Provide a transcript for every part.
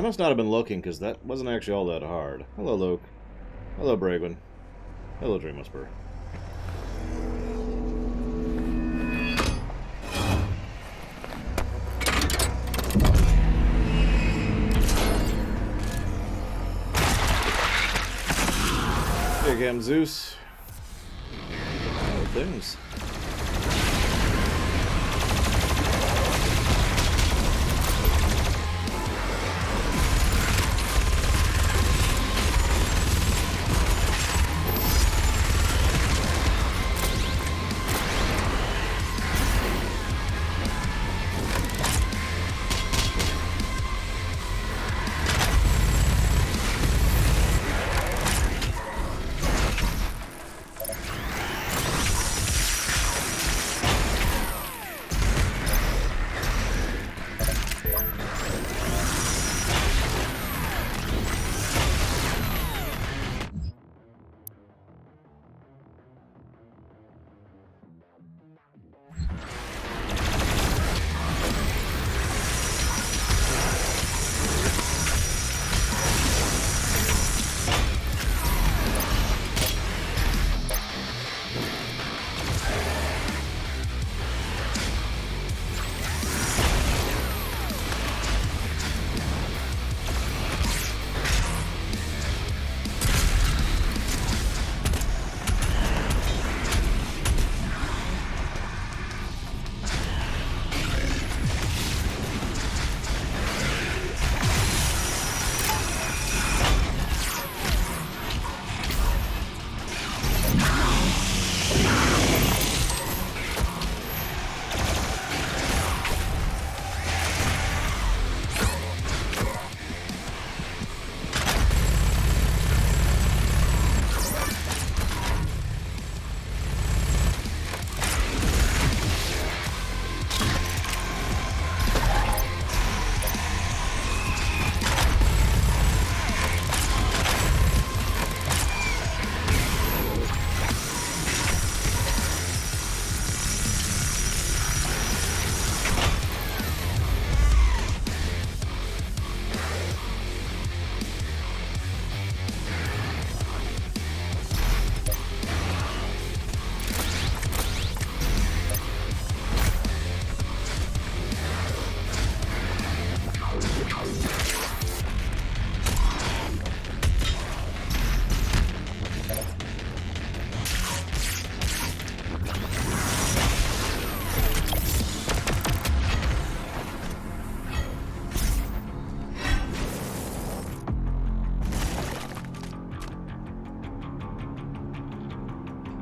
must not have been looking, because that wasn't actually all that hard. Hello, Luke. Hello, Bragwin. Hello, Dream Whisperer. Here you come, Zeus. Oh, things.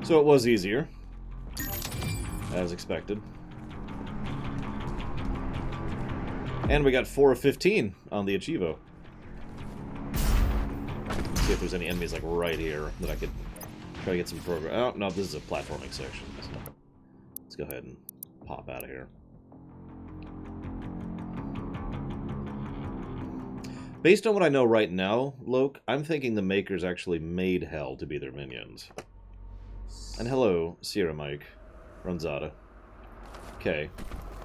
So it was easier, as expected. And we got 4 of 15 on the Achievo. See if there's any enemies like right here that I could try to get some progress. Oh, no, this is a platforming section. So let's go ahead and pop out of here. Based on what I know right now, Loke, I'm thinking the makers actually made Hell to be their minions. And hello, Sierra Mike, Ronzada. Okay,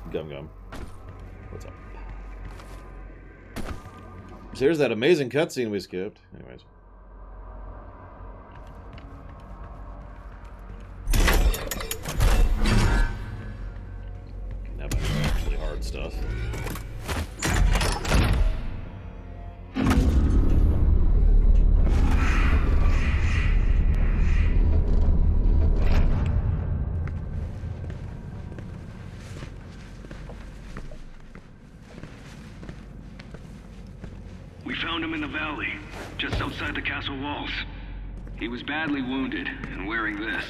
Gum Gum. What's up? So here's that amazing cutscene we skipped. Anyways. Now back to actually hard stuff. We found him in the valley, just outside the castle walls. He was badly wounded and wearing this.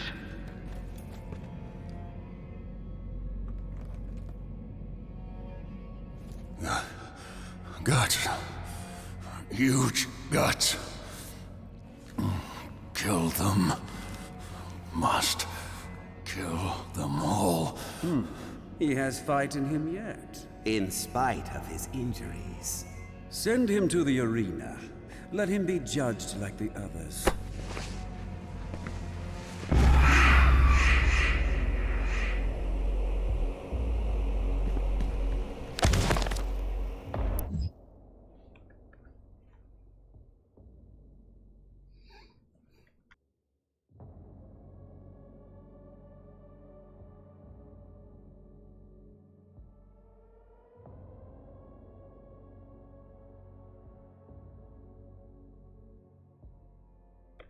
Guts. Huge guts. Kill them. Must kill them all. He has fight in him yet. In spite of his injuries. Send him to the arena. Let him be judged like the others.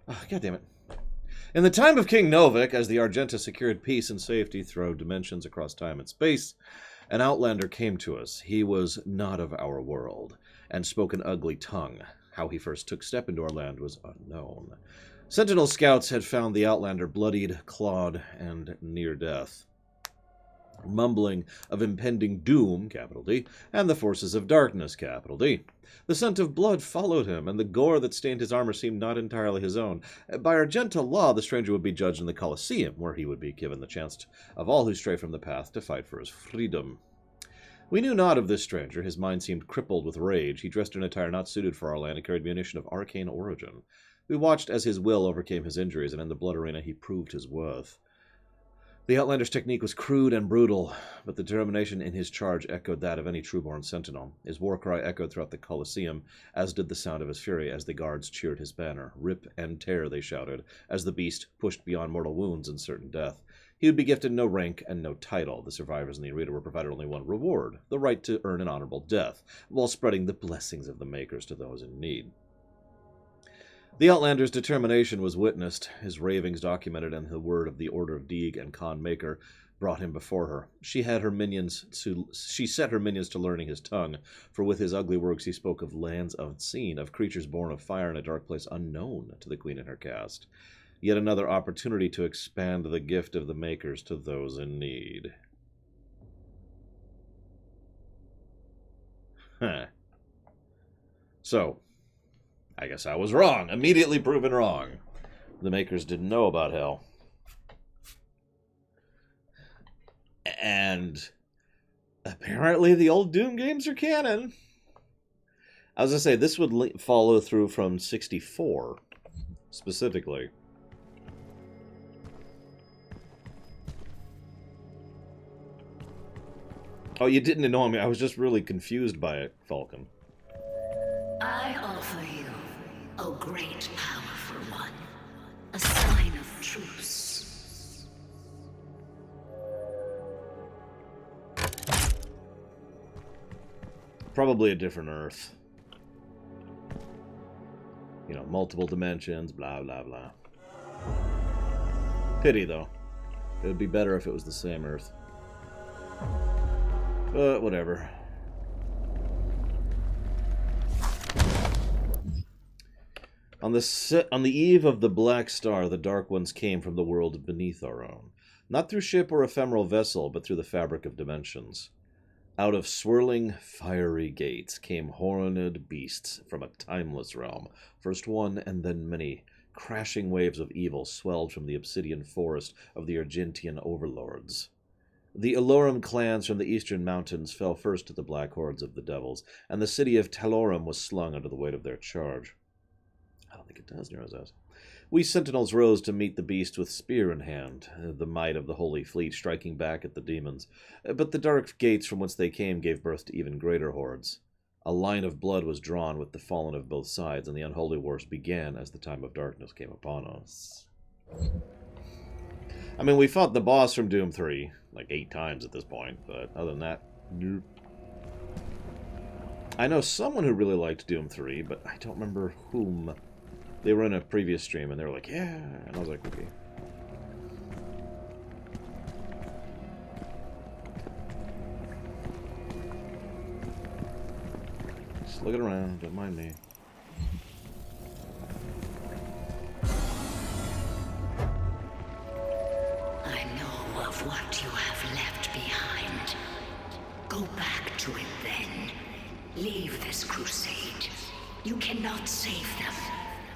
Oh, God damn it. In the time of King Novik, as the Argenta secured peace and safety through dimensions across time and space, an outlander came to us. He was not of our world, and spoke an ugly tongue. How he first took step into our land was unknown. Sentinel scouts had found the outlander bloodied, clawed, and near death, mumbling of impending doom, capital D, and the forces of darkness, capital D. The scent of blood followed him, and the gore that stained his armor seemed not entirely his own. By Argenta law, the stranger would be judged in the Colosseum, where he would be given the chance of all who stray from the path to fight for his freedom. We knew not of this stranger. His mind seemed crippled with rage. He dressed in attire not suited for our land and carried munition of arcane origin. We watched as his will overcame his injuries, and in the blood arena he proved his worth. The Outlander's technique was crude and brutal, but the determination in his charge echoed that of any true-born sentinel. His war cry echoed throughout the Colosseum, as did the sound of his fury as the guards cheered his banner. Rip and tear, they shouted, as the beast pushed beyond mortal wounds and certain death. He would be gifted no rank and no title. The survivors in the arena were provided only one reward, the right to earn an honorable death, while spreading the blessings of the Makers to those in need. The Outlander's determination was witnessed, his ravings documented, and the word of the Order of Deeg and Khan Maker brought him before her. She set her minions to learning his tongue, for with his ugly works he spoke of lands unseen, of creatures born of fire in a dark place unknown to the queen and her caste. Yet another opportunity to expand the gift of the Makers to those in need. So, I guess I was wrong. Immediately proven wrong. The Makers didn't know about hell. And apparently the old Doom games are canon. I was going to say, this would follow through from 64, specifically. Oh, you didn't annoy me. I was just really confused by it, Falcon. I offer you, O great powerful one, a sign of truce. Probably a different Earth. You know, multiple dimensions, blah, blah, blah. Pity, though. It would be better if it was the same Earth. But whatever. On the eve of the Black Star, the Dark Ones came from the world beneath our own. Not through ship or ephemeral vessel, but through the fabric of dimensions. Out of swirling, fiery gates came horned beasts from a timeless realm. First one, and then many. Crashing waves of evil swelled from the obsidian forest of the Argentian overlords. The Elorum clans from the eastern mountains fell first to the black hordes of the devils, and the city of Talorum was slung under the weight of their charge. I don't think it does, Nero's. We sentinels rose to meet the beast with spear in hand, the might of the Holy Fleet striking back at the demons. But the dark gates from whence they came gave birth to even greater hordes. A line of blood was drawn with the fallen of both sides, and the unholy wars began as the time of darkness came upon us. I mean, we fought the boss from Doom 3, like 8 times at this point, but other than that, nope. I know someone who really liked Doom 3, but I don't remember whom. They were in a previous stream, and they were like, yeah, and I was like, okay. Just looking around, don't mind me. I know of what you have left behind. Go back to it then. Leave this crusade. You cannot save them.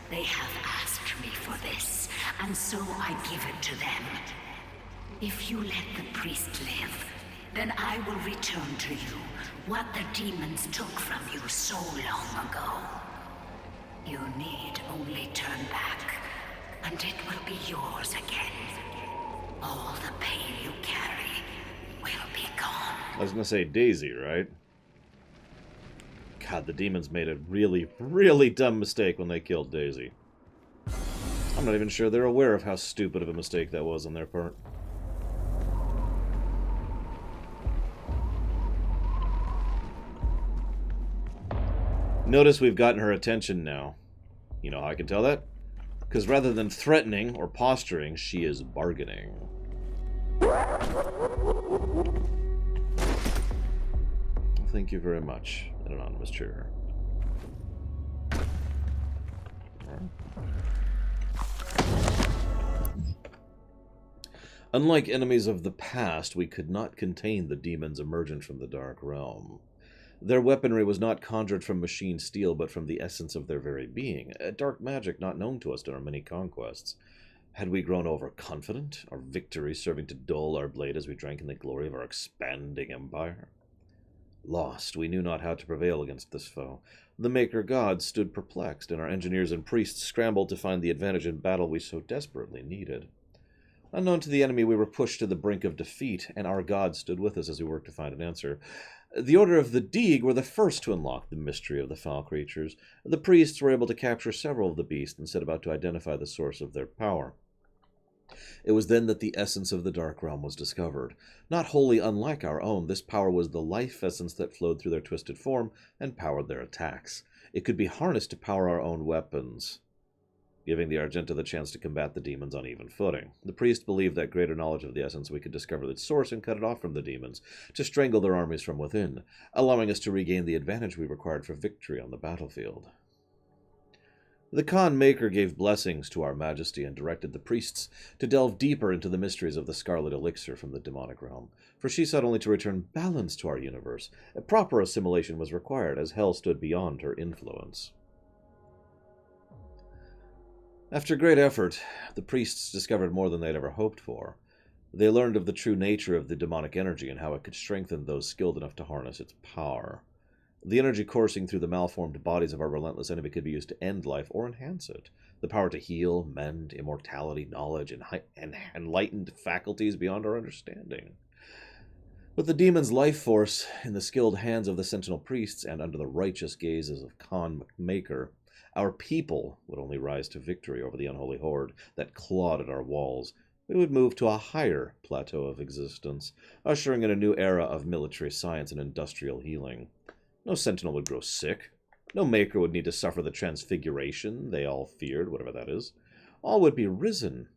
They have asked me for this, and so I give it to them. If you let the priest live, then I will return to you what the demons took from you so long ago. You need only turn back, and it will be yours again. All the pain you carry will be gone. I was gonna say Daisy, right? God, the demons made a really, really dumb mistake when they killed Daisy. I'm not even sure they're aware of how stupid of a mistake that was on their part. Notice we've gotten her attention now. You know how I can tell that? Because rather than threatening or posturing, she is bargaining. Thank you very much, an anonymous cheerer. Unlike enemies of the past, we could not contain the demons emergent from the Dark Realm. Their weaponry was not conjured from machine steel, but from the essence of their very being, a dark magic not known to us in our many conquests. Had we grown overconfident, our victory serving to dull our blade as we drank in the glory of our expanding empire? Lost, we knew not how to prevail against this foe. The Maker gods stood perplexed, and our engineers and priests scrambled to find the advantage in battle we so desperately needed. Unknown to the enemy, we were pushed to the brink of defeat, and our gods stood with us as we worked to find an answer. The Order of the Deeg were the first to unlock the mystery of the foul creatures. The priests were able to capture several of the beasts and set about to identify the source of their power. It was then that the essence of the Dark Realm was discovered. Not wholly unlike our own, this power was the life essence that flowed through their twisted form and powered their attacks. It could be harnessed to power our own weapons, giving the Argenta the chance to combat the demons on even footing. The priest believed that greater knowledge of the essence we could discover its source and cut it off from the demons, to strangle their armies from within, allowing us to regain the advantage we required for victory on the battlefield. The Khan Maker gave blessings to our majesty and directed the priests to delve deeper into the mysteries of the Scarlet Elixir from the demonic realm, for she sought only to return balance to our universe. A proper assimilation was required, as hell stood beyond her influence. After great effort, the priests discovered more than they'd ever hoped for. They learned of the true nature of the demonic energy and how it could strengthen those skilled enough to harness its power. The energy coursing through the malformed bodies of our relentless enemy could be used to end life or enhance it. The power to heal, mend, immortality, knowledge, and enlightened faculties beyond our understanding. With the demon's life force in the skilled hands of the sentinel priests and under the righteous gazes of Khan Maker, our people would only rise to victory over the unholy horde that clawed at our walls. We would move to a higher plateau of existence, ushering in a new era of military science and industrial healing. No sentinel would grow sick. No maker would need to suffer the transfiguration they all feared, whatever that is. All would be risen.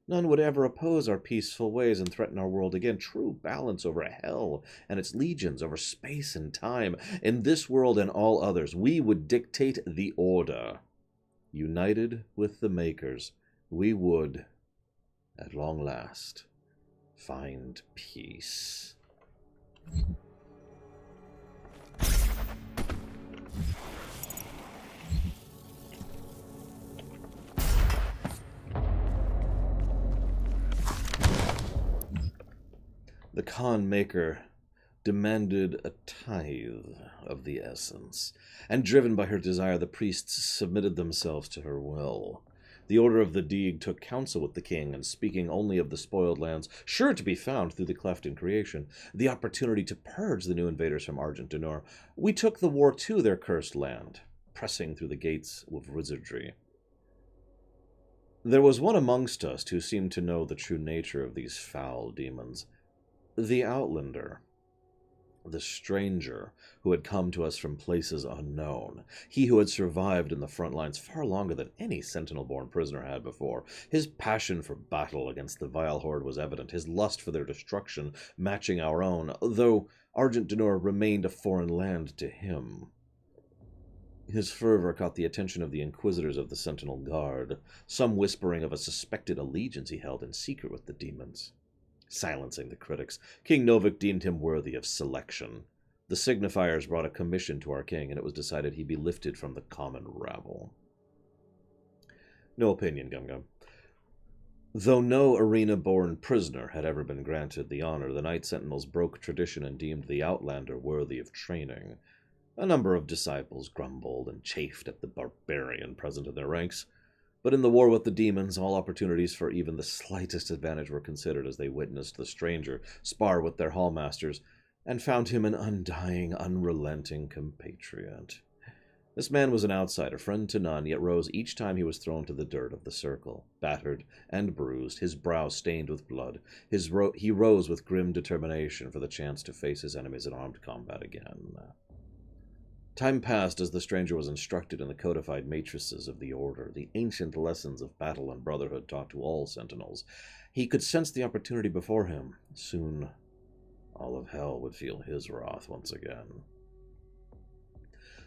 None would ever oppose our peaceful ways and threaten our world again. True balance over hell and its legions, over space and time. In this world and all others, we would dictate the order. United with the Makers, we would, at long last, find peace. The Khan Maker demanded a tithe of the essence, and driven by her desire, the priests submitted themselves to her will. The Order of the Deeg took counsel with the king, and speaking only of the spoiled lands, sure to be found through the cleft in creation, the opportunity to purge the new invaders from Argent D'Nur, we took the war to their cursed land, pressing through the gates of wizardry. There was one amongst us who seemed to know the true nature of these foul demons. The Outlander, the stranger who had come to us from places unknown, he who had survived in the front lines far longer than any sentinel-born prisoner had before. His passion for battle against the vile horde was evident, his lust for their destruction matching our own, though Argent D'Nur remained a foreign land to him. His fervor caught the attention of the inquisitors of the Sentinel Guard, some whispering of a suspected allegiance he held in secret with the demons. Silencing the critics, King Novik deemed him worthy of selection. The signifiers brought a commission to our king, and it was decided he be lifted from the common rabble. No opinion, Gum-Gum. Though no arena-born prisoner had ever been granted the honor, the Knight Sentinels broke tradition and deemed the Outlander worthy of training. A number of disciples grumbled and chafed at the barbarian present in their ranks. But in the war with the demons, all opportunities for even the slightest advantage were considered as they witnessed the stranger spar with their hallmasters, and found him an undying, unrelenting compatriot. This man was an outsider, friend to none, yet rose each time he was thrown to the dirt of the circle, battered and bruised, his brow stained with blood. He rose with grim determination for the chance to face his enemies in armed combat again. Time passed as the stranger was instructed in the codified matrices of the Order, the ancient lessons of battle and brotherhood taught to all sentinels. He could sense the opportunity before him. Soon, all of hell would feel his wrath once again.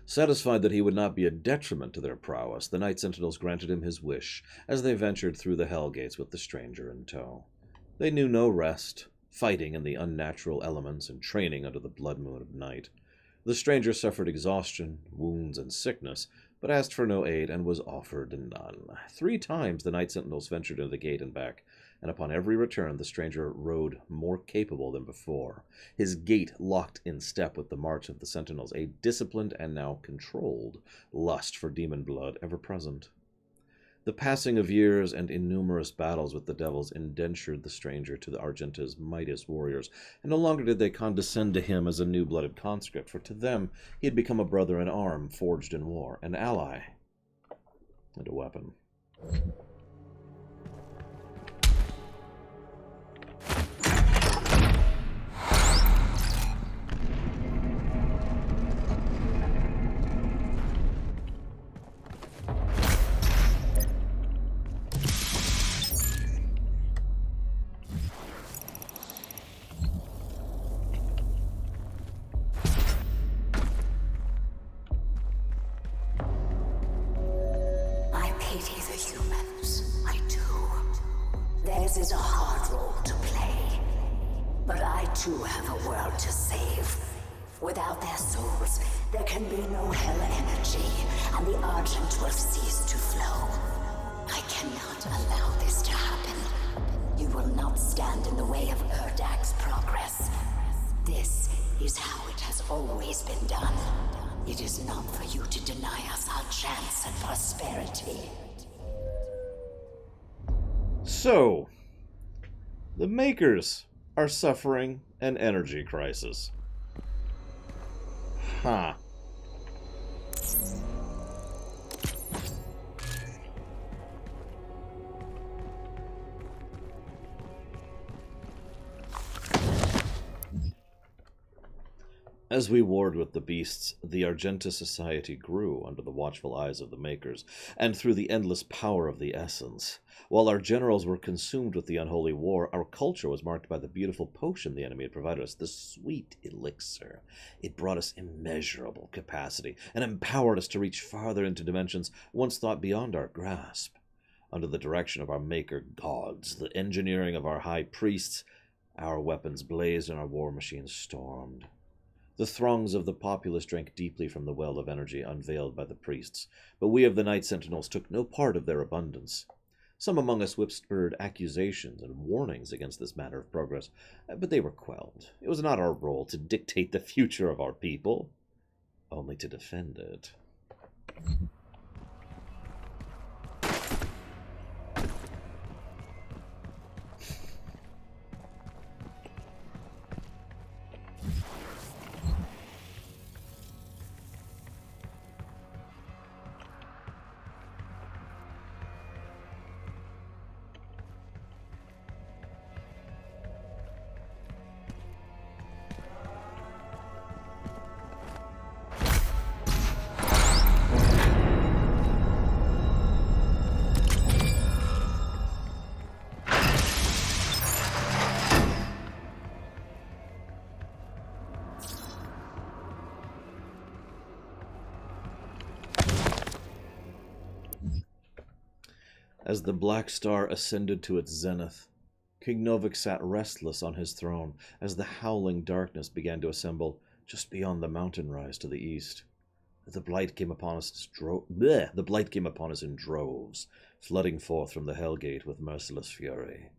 Satisfied that he would not be a detriment to their prowess, the Night Sentinels granted him his wish as they ventured through the Hell Gates with the stranger in tow. They knew no rest, fighting in the unnatural elements and training under the blood moon of night. The stranger suffered exhaustion, wounds, and sickness, but asked for no aid and was offered none. 3 times the Night Sentinels ventured into the gate and back, and upon every return the stranger rode more capable than before. His gait locked in step with the march of the Sentinels, a disciplined and now controlled lust for demon blood ever present. The passing of years and innumerous battles with the devils indentured the stranger to the Argenta's mightiest warriors, and no longer did they condescend to him as a new-blooded conscript, for to them he had become a brother in arm forged in war, an ally, and a weapon. Theirs is a hard role to play. But I too have a world to save. Without their souls, there can be no hell energy, and the Argent will cease to flow. I cannot allow this to happen. You will not stand in the way of Urdag's progress. This is how it has always been done. It is not for you to deny us our chance at prosperity. So, the Makers are suffering an energy crisis. Huh. As we warred with the beasts, the Argenta society grew under the watchful eyes of the Makers, and through the endless power of the Essence. While our generals were consumed with the unholy war, our culture was marked by the beautiful potion the enemy had provided us, the sweet elixir. It brought us immeasurable capacity, and empowered us to reach farther into dimensions once thought beyond our grasp. Under the direction of our Maker gods, the engineering of our high priests, our weapons blazed and our war machines stormed. The throngs of the populace drank deeply from the well of energy unveiled by the priests, but we of the Night Sentinels took no part of their abundance. Some among us whispered accusations and warnings against this manner of progress, but they were quelled. It was not our role to dictate the future of our people, only to defend it. As the Black Star ascended to its zenith, King Novik sat restless on his throne as the howling darkness began to assemble just beyond the mountain rise to the east. The blight came upon us in droves, flooding forth from the Hellgate with merciless fury.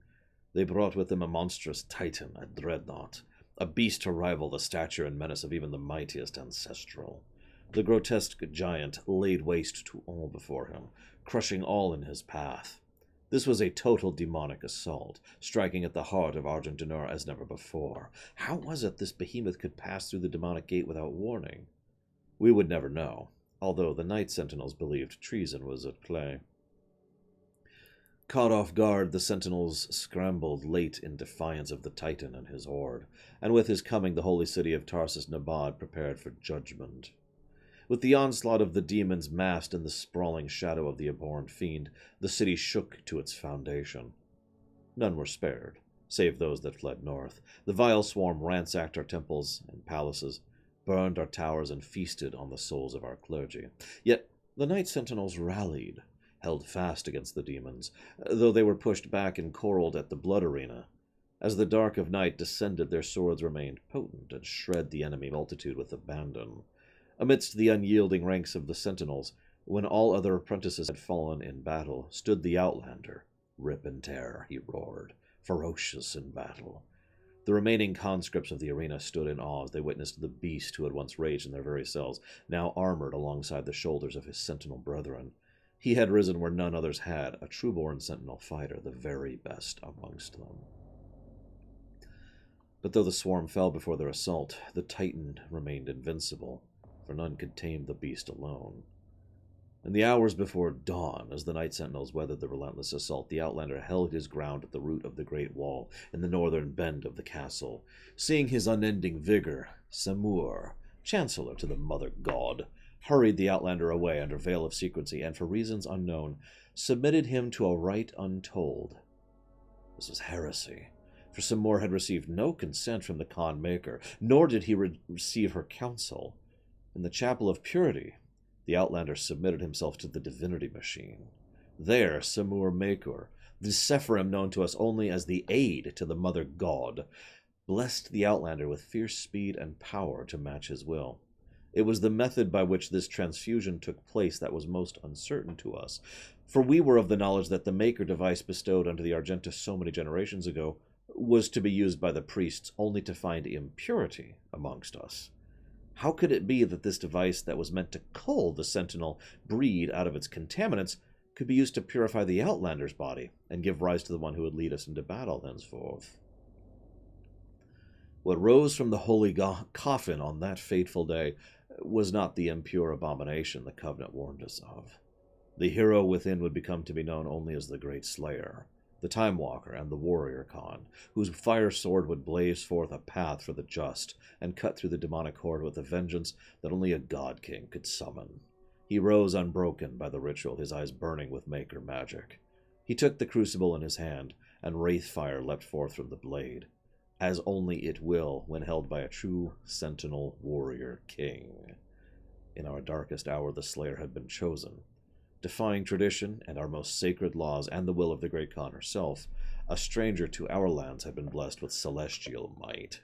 They brought with them a monstrous titan, a dreadnought, a beast to rival the stature and menace of even the mightiest ancestral. The grotesque giant laid waste to all before him, crushing all in his path. This was a total demonic assault, striking at the heart of Argent D'Nur as never before. How was it this behemoth could pass through the demonic gate without warning? We would never know, although the Night Sentinels believed treason was at play. Caught off guard, the Sentinels scrambled late in defiance of the Titan and his horde, and with his coming the holy city of Tarsus Nabad prepared for judgment. With the onslaught of the demons massed in the sprawling shadow of the abhorrent fiend, the city shook to its foundation. None were spared, save those that fled north. The vile swarm ransacked our temples and palaces, burned our towers, and feasted on the souls of our clergy. Yet the Night Sentinels rallied, held fast against the demons, though they were pushed back and corralled at the blood arena. As the dark of night descended, their swords remained potent and shred the enemy multitude with abandon. Amidst the unyielding ranks of the sentinels, when all other apprentices had fallen in battle, stood the Outlander. Rip and tear, he roared, ferocious in battle. The remaining conscripts of the arena stood in awe as they witnessed the beast who had once raged in their very cells, now armored alongside the shoulders of his sentinel brethren. He had risen where none others had, a true-born sentinel fighter, the very best amongst them. But though the swarm fell before their assault, the Titan remained invincible, for none could tame the beast alone. In the hours before dawn, as the Night Sentinels weathered the relentless assault, the Outlander held his ground at the root of the great wall in the northern bend of the castle. Seeing his unending vigor, Samur, Chancellor to the Mother God, hurried the Outlander away under veil of secrecy and, for reasons unknown, submitted him to a rite untold. This was heresy, for Samur had received no consent from the Khan Maker, nor did he receive her counsel. In the Chapel of Purity, the Outlander submitted himself to the divinity machine. There, Samur Makur, the Sephirim known to us only as the aid to the Mother God, blessed the Outlander with fierce speed and power to match his will. It was the method by which this transfusion took place that was most uncertain to us, for we were of the knowledge that the Maker device bestowed unto the Argentus so many generations ago was to be used by the priests only to find impurity amongst us. How could it be that this device that was meant to cull the Sentinel breed out of its contaminants could be used to purify the Outlander's body and give rise to the one who would lead us into battle thenceforth? What rose from the holy coffin on that fateful day was not the impure abomination the Covenant warned us of. The hero within would become to be known only as the Great Slayer, the Time Walker, and the Warrior Khan, whose fire sword would blaze forth a path for the just and cut through the demonic horde with a vengeance that only a God King could summon. He rose unbroken by the ritual, his eyes burning with Maker magic. He took the crucible in his hand, and wraith fire leapt forth from the blade, as only it will when held by a true sentinel warrior king. In our darkest hour the Slayer had been chosen. Defying tradition and our most sacred laws and the will of the Great Khan herself, a stranger to our lands had been blessed with celestial might.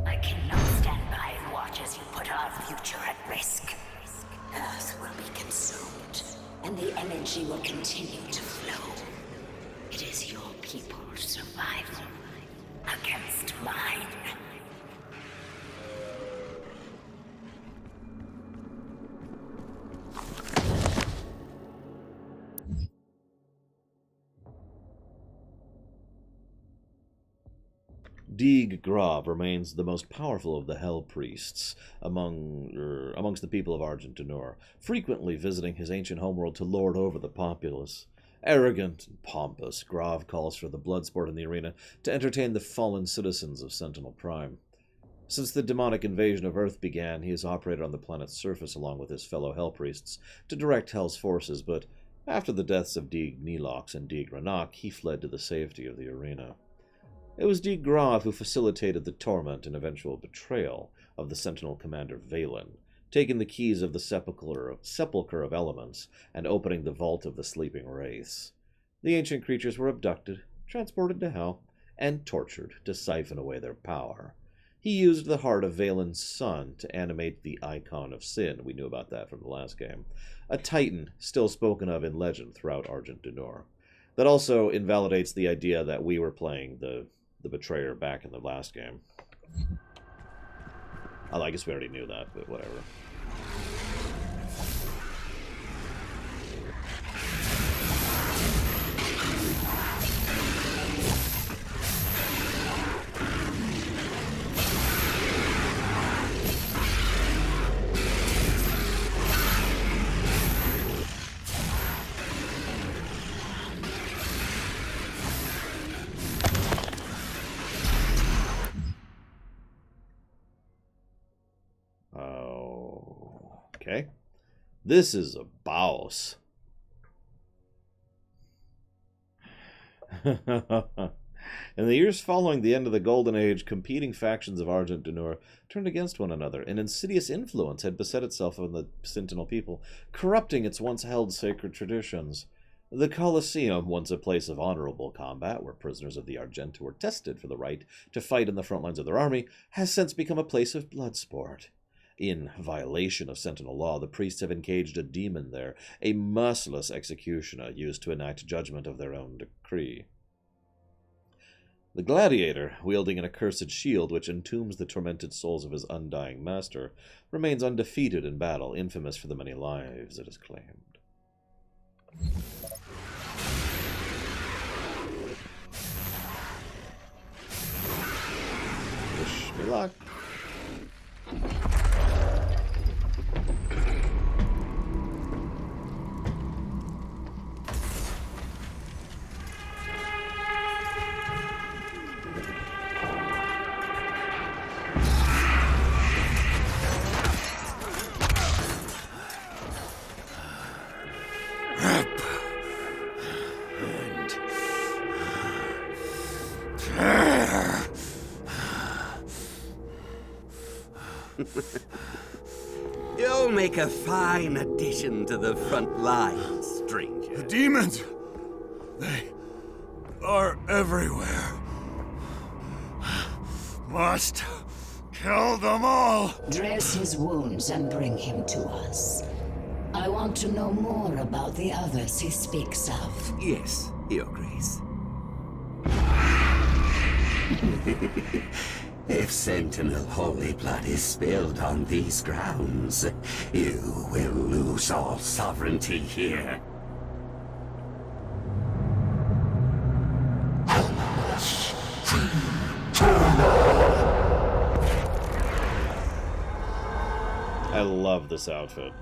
I cannot stand by and watch as you put our future at risk. Earth will be consumed, and the energy will continue to flow. It is your people's survival against mine. Deeg Grav remains the most powerful of the Hell Priests amongst the people of Argent D'Nur, frequently visiting his ancient homeworld to lord over the populace. Arrogant and pompous, Grav calls for the bloodsport in the arena to entertain the fallen citizens of Sentinel Prime. Since the demonic invasion of Earth began, he has operated on the planet's surface along with his fellow Hell Priests to direct Hell's forces, but after the deaths of Deeg Nelox and Deeg Ranak, he fled to the safety of the arena. It was Deeg Grav who facilitated the torment and eventual betrayal of the Sentinel commander Valen, taking the keys of the Sepulchre of Elements and opening the vault of the sleeping wraiths. The ancient creatures were abducted, transported to Hell, and tortured to siphon away their power. He used the heart of Valen's son to animate the Icon of Sin. We knew about that from the last game. A Titan still spoken of in legend throughout Argent D'Nur. That also invalidates the idea that we were playing the Betrayer back in the last game. I guess we already knew that, but whatever. This is a boss. In the years following the end of the Golden Age, competing factions of Argent D'Nur turned against one another. An insidious influence had beset itself on the Sentinel people, corrupting its once held sacred traditions. The Colosseum, once a place of honorable combat where prisoners of the Argent were tested for the right to fight in the front lines of their army, has since become a place of blood sport. In violation of Sentinel law, the priests have engaged a demon there, a merciless executioner used to enact judgment of their own decree. The gladiator, wielding an accursed shield which entombs the tormented souls of his undying master, remains undefeated in battle, infamous for the many lives it has claimed. Wish me luck. You'll make a fine addition to the front line, stranger. The demons! They are everywhere. Must kill them all! Dress his wounds and bring him to us. I want to know more about the others he speaks of. Yes, Your Grace. If Sentinel holy blood is spilled on these grounds, you will lose all sovereignty here. I love this outfit.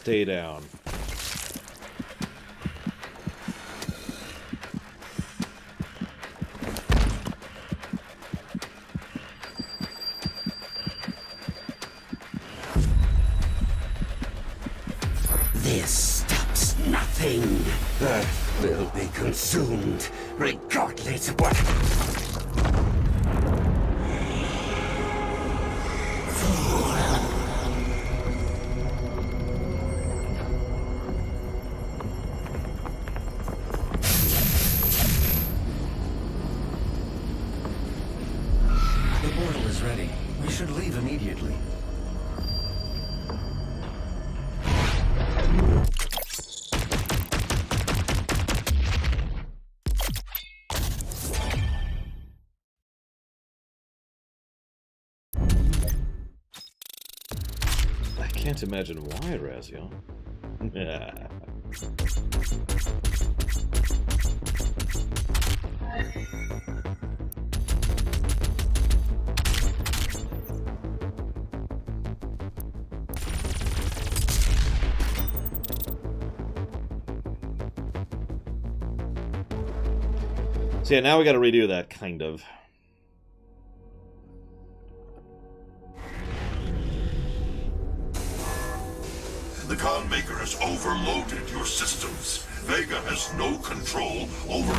stay down. This stops nothing. Earth will be consumed, regardless of what... The portal is ready. We should leave immediately. I can't imagine why, Razio. So yeah, now we gotta redo that, kind of. The Khan Maker has overloaded your systems. Vega has no control over...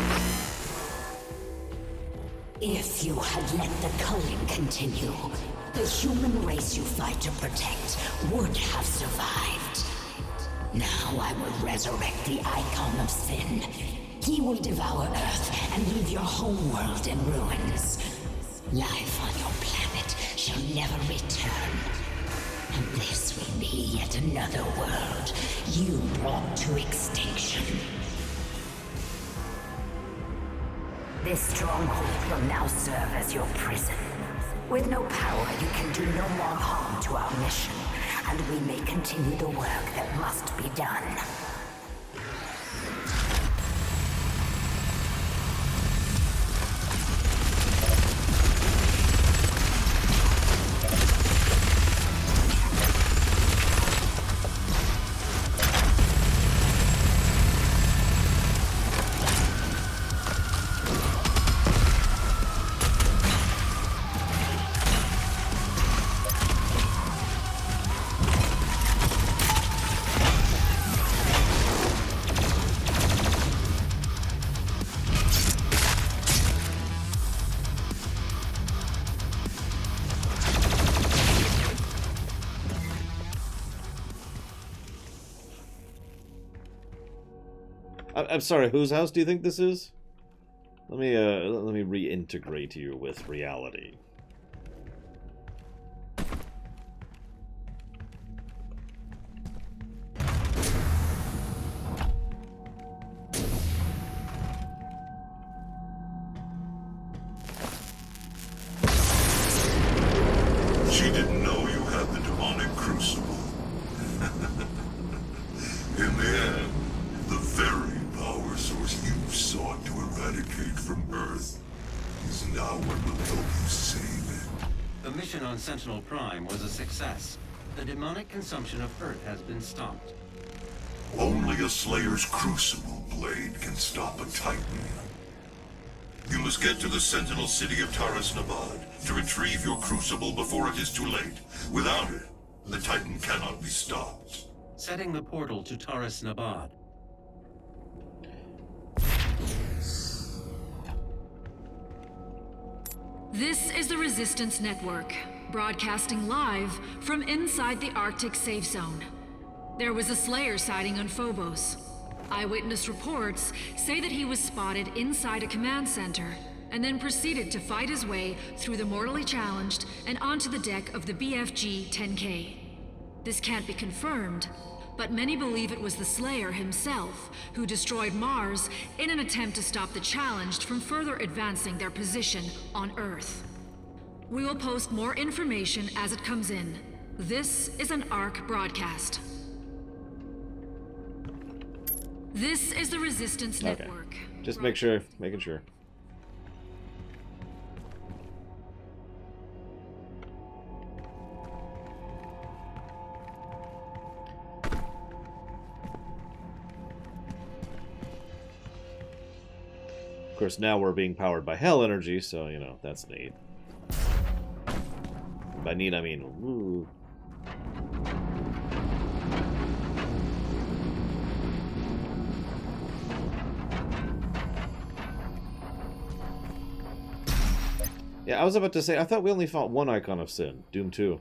If you had let the culling continue, the human race you fight to protect would have survived. Now I will resurrect the Icon of Sin. He will devour Earth and leave your home world in ruins. Life on your planet shall never return. And this will be yet another world you brought to extinction. This stronghold will now serve as your prison. With no power, you can do no more harm to our mission, and we may continue the work that must be done. I'm sorry, whose house do you think this is? Let me reintegrate you with reality. She didn't know you had the demonic crucible. In the end, the very power source you sought to eradicate from Earth is now what will help you save it. The mission on Sentinel Prime was a success. The demonic consumption of Earth has been stopped. Only a Slayer's Crucible blade can stop a Titan. You must get to the Sentinel city of Taras Nabad to retrieve your Crucible before it is too late. Without it, the Titan cannot be stopped. Setting the portal to Taras Nabad. This is the Resistance Network, broadcasting live from inside the Arctic safe zone. There was a Slayer sighting on Phobos. Eyewitness reports say that he was spotted inside a command center, and then proceeded to fight his way through the mortally challenged and onto the deck of the BFG-10K. This can't be confirmed, but many believe it was the Slayer himself who destroyed Mars in an attempt to stop the challenged from further advancing their position on Earth. We will post more information as it comes in. This is an ARC broadcast. This is the Resistance Network. Just making sure. course, now we're being powered by hell energy, so, you know, that's neat. By neat, I mean, woo. Yeah, I was about to say, I thought we only fought one Icon of Sin, Doom 2.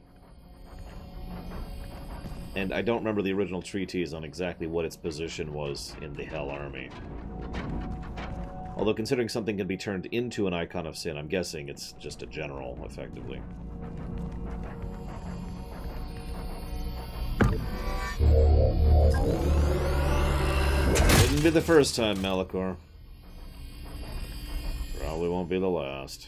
And I don't remember the original treatise on exactly what its position was in the Hell Army. Although considering something can be turned into an Icon of Sin, I'm guessing it's just a general, effectively. Wouldn't be the first time, Malachor. Probably won't be the last.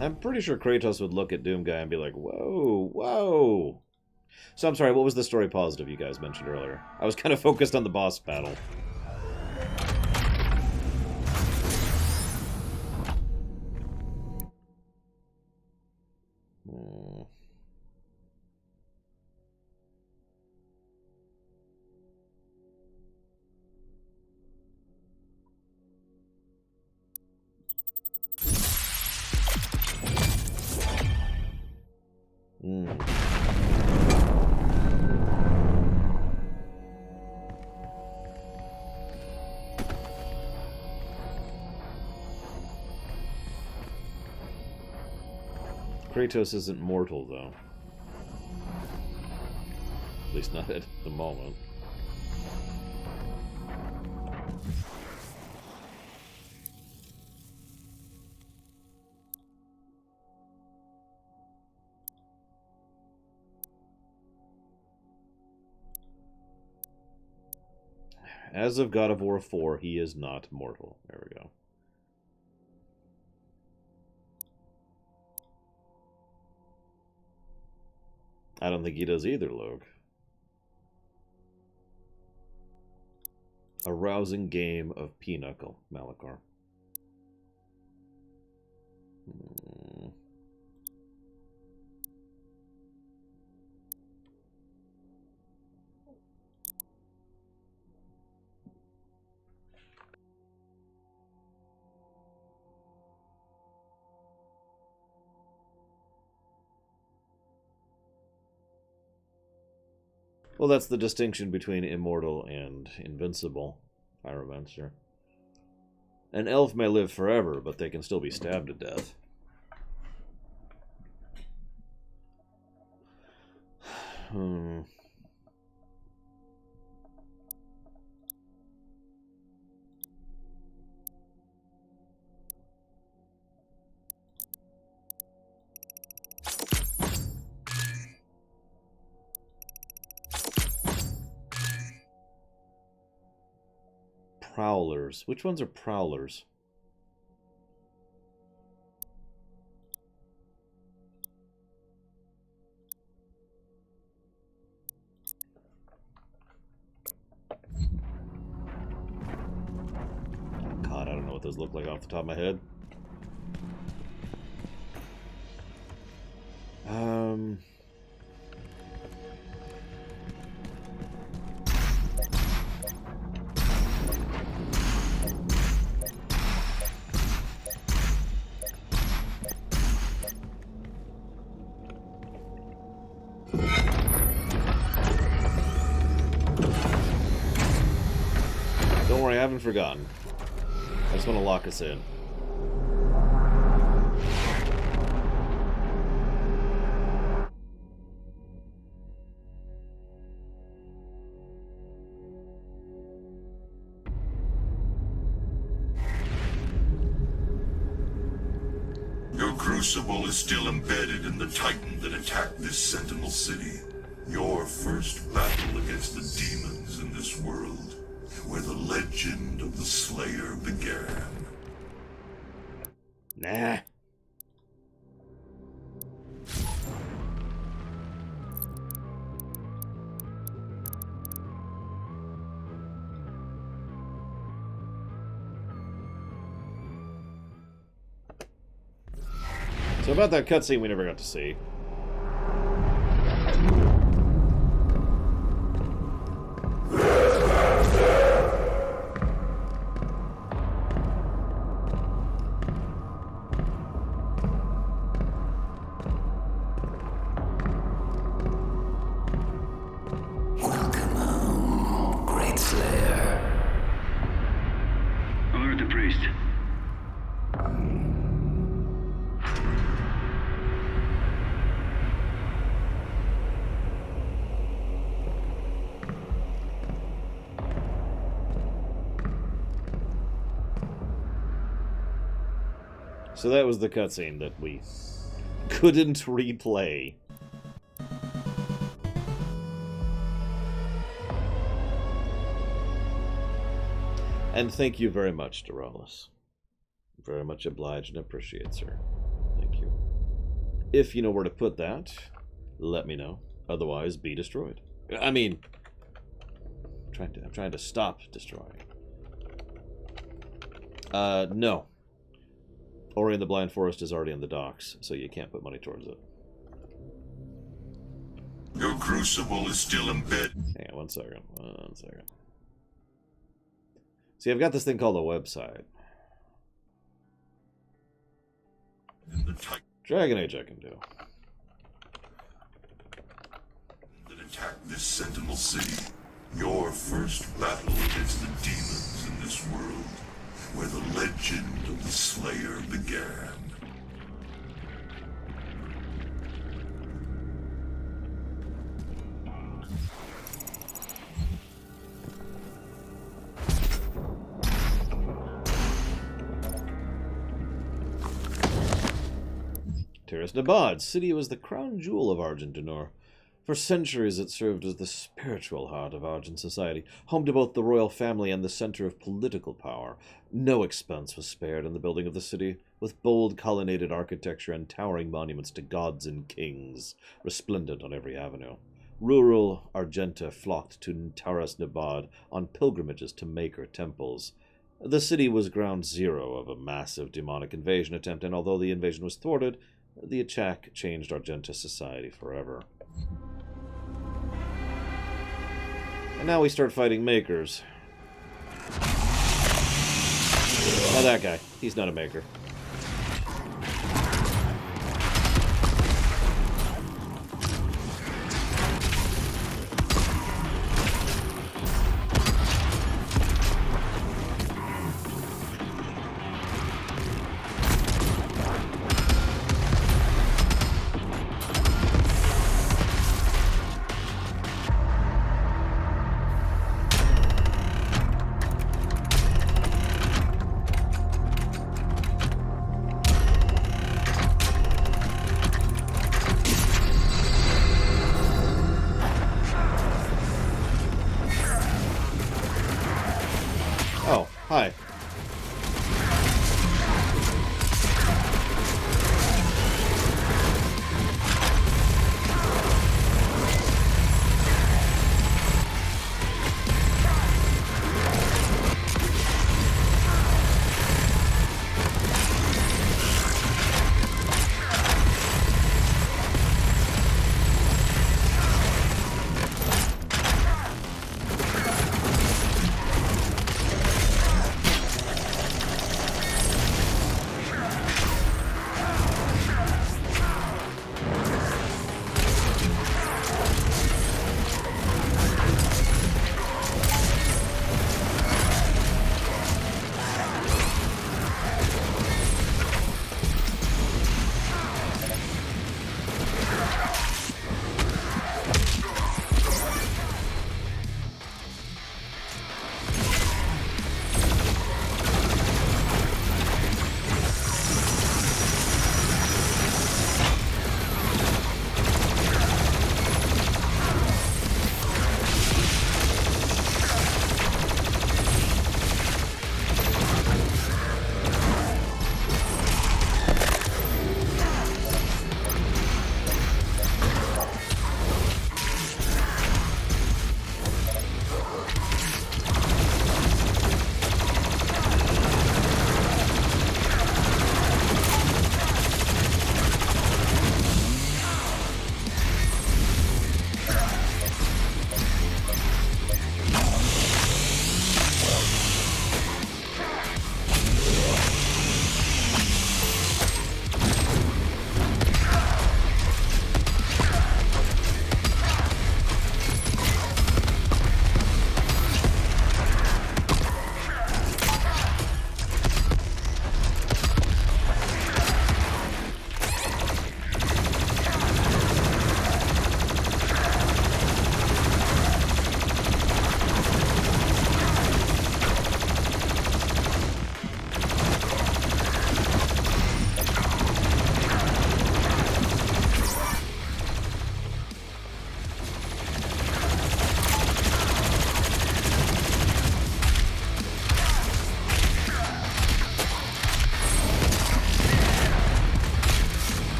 I'm pretty sure Kratos would look at Doomguy and be like, whoa, whoa. So I'm sorry, what was the story positive you guys mentioned earlier? I was kind of focused on the boss battle. Kratos isn't mortal, though. At least not at the moment. As of God of War 4, he is not mortal. There we go. I don't think he does either, Logue. A rousing game of Pinochle, Malachor. Well, that's the distinction between immortal and invincible, Pyromancer. An elf may live forever, but they can still be stabbed to death. Prowlers. Which ones are prowlers? God, I don't know what those look like off the top of my head. Don't worry, I haven't forgotten. I just want to lock us in. Your crucible is still embedded in the Titan that attacked this Sentinel City. Your first battle against the demons in this world, where the legend of the Slayer began. Nah. So about that cutscene we never got to see. Welcome home, Great Slayer. Alert the priest. So that was the cutscene that we couldn't replay. And thank you very much, Doralis. Very much obliged and appreciate, sir. Thank you. If you know where to put that, let me know. Otherwise, be destroyed. I mean, I'm trying to stop destroying. No. Ori and the Blind Forest is already in the docks, so you can't put money towards it. Your crucible is still embedded. Hang on, one second. See, I've got this thing called a website. In the Titan Dragon Age I can do. that attacked this Sentinel City. Your first battle against the demons in this world, where the legend of the Slayer began. Taras Nabad. City was the crown jewel of Argent Dunor. For centuries it served as the spiritual heart of Argent society, home to both the royal family and the center of political power. No expense was spared in the building of the city, with bold colonnaded architecture and towering monuments to gods and kings, resplendent on every avenue. Rural Argenta flocked to Taras Nabad on pilgrimages to Maker temples. The city was ground zero of a massive demonic invasion attempt, and although the invasion was thwarted, the attack changed Argenta society forever. And now we start fighting Makers. Oh, that guy. He's not a Maker. Oh, hi.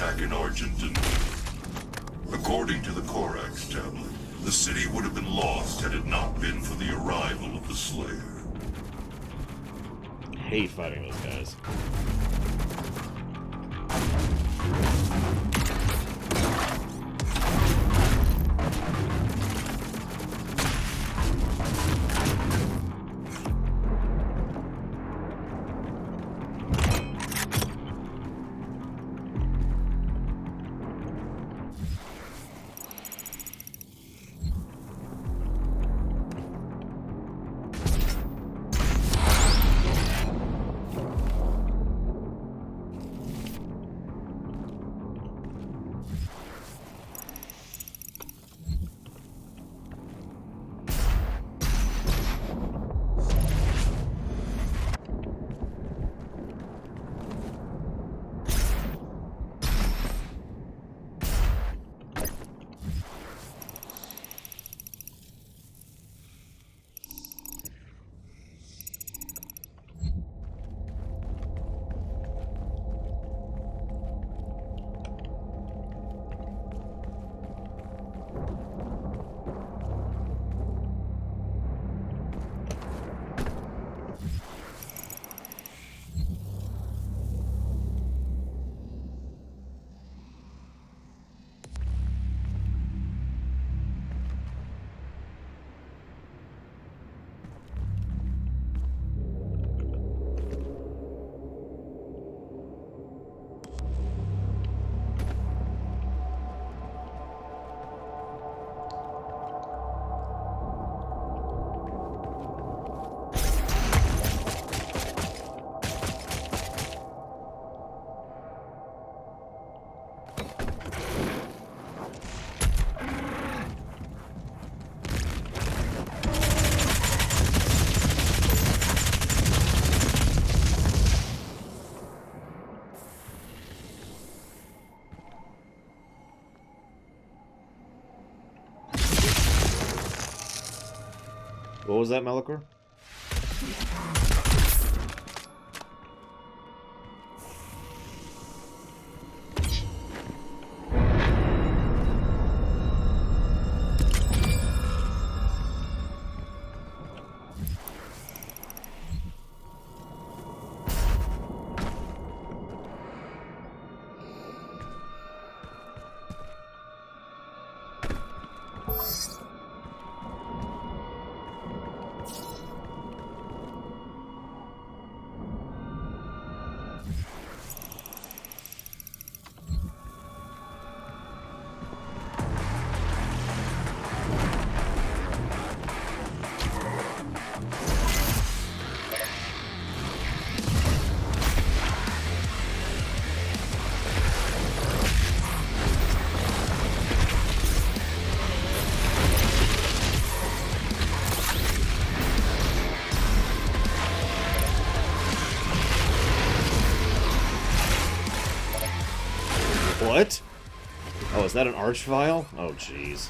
attack in Argenton. According to the Corax tablet, the city would have been lost had it not been for the arrival of the Slayer. I hate fighting those guys. What was that, Malachor? What? Oh, is that an archvile? Oh, jeez.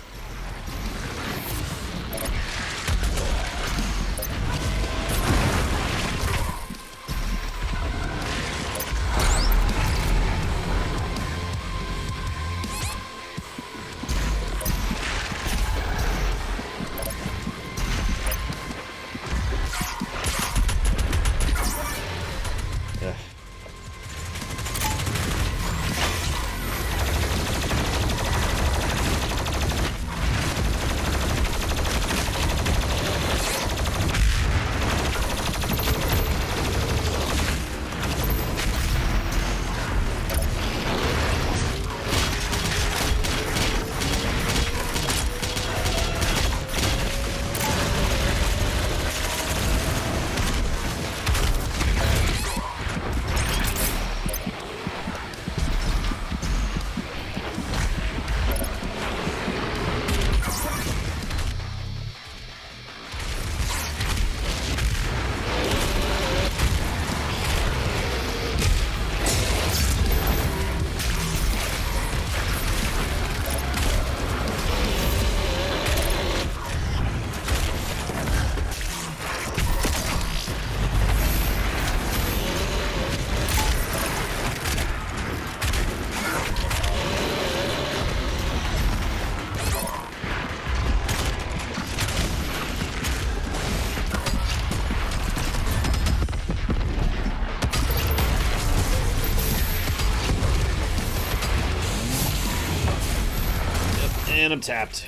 And I'm tapped.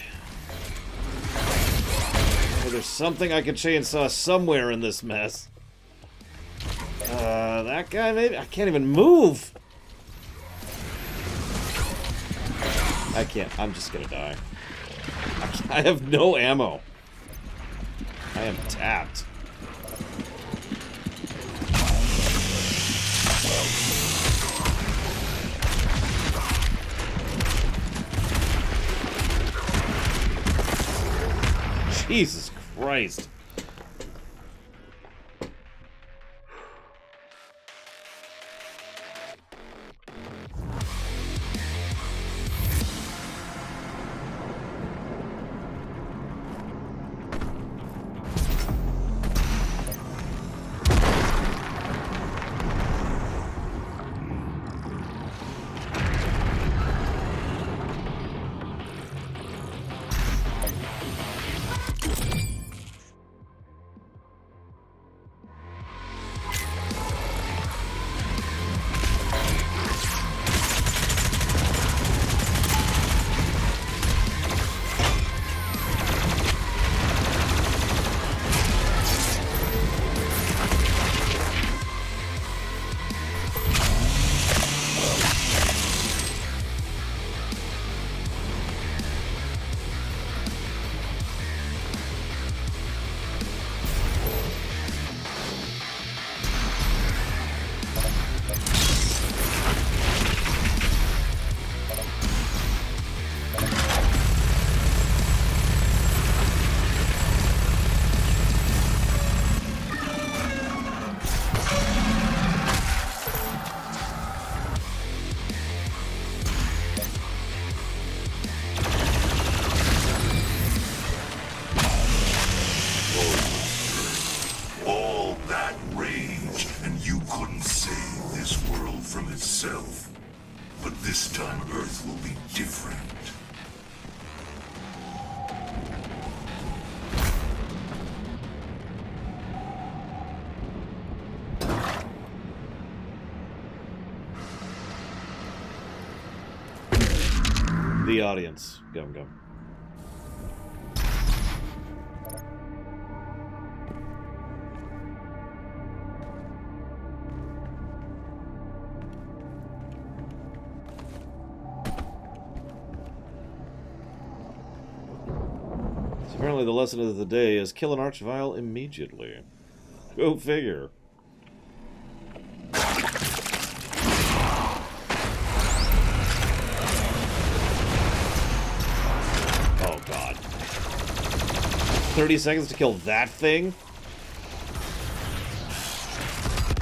Oh, there's something I can chainsaw somewhere in this mess. That guy maybe? I can't even move! I can't. I'm just gonna die. I have no ammo. I am tapped. Jesus Christ. All that rage, and you couldn't save this world from itself. But this time Earth will be different. The audience. Gum gum. So apparently the lesson of the day is kill an archvile immediately. Go figure. Oh god. 30 seconds to kill that thing?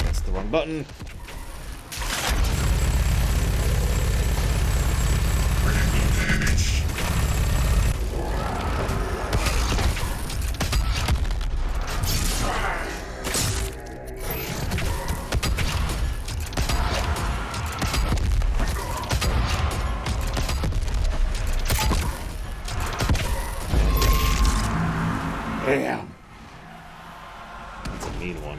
That's the wrong button. Damn. That's a mean one.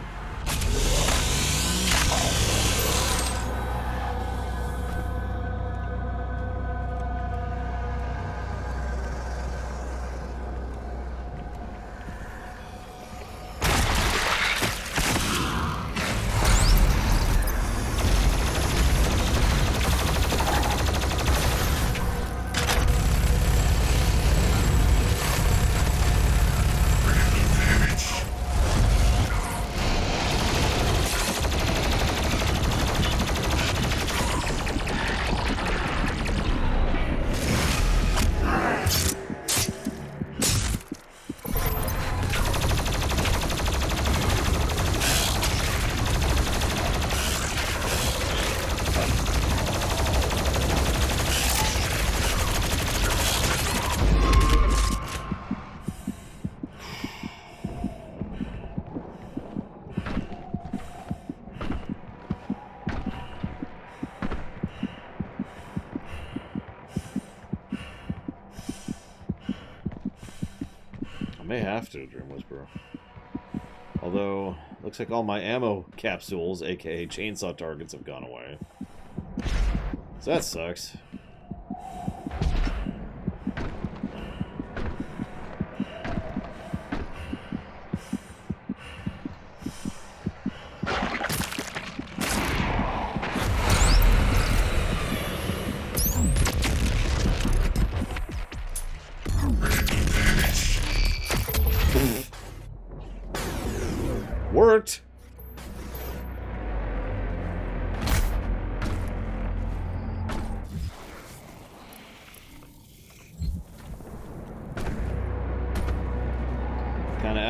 May have to, Dream Whisperer. Although, looks like all my ammo capsules, aka chainsaw targets, have gone away. So that sucks.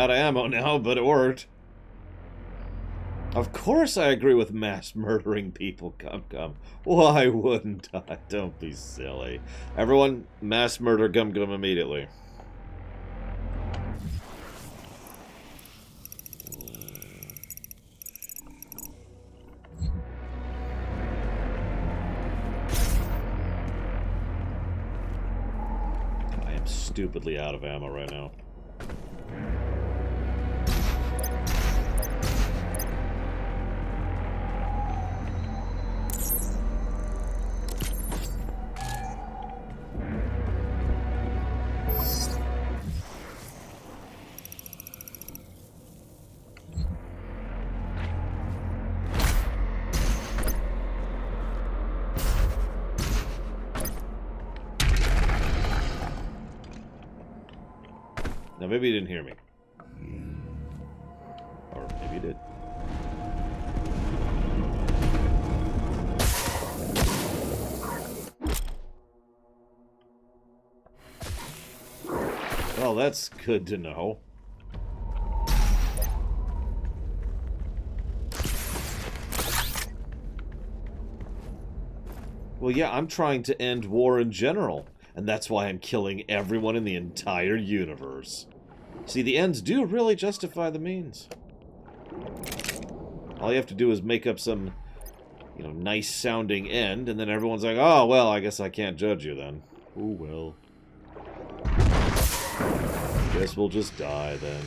out of ammo now, but it worked. Of course I agree with mass murdering people. Come. Why wouldn't I? Don't be silly. Everyone, mass murder Gum immediately. I am stupidly out of ammo right now. Now, maybe you didn't hear me. Or maybe you did. Well, that's good to know. Well, yeah, I'm trying to end war in general. And that's why I'm killing everyone in the entire universe. See, the ends do really justify the means. All you have to do is make up some, you know, nice-sounding end, and then everyone's like, oh, well, I guess I can't judge you then. Oh, well. Guess we'll just die then.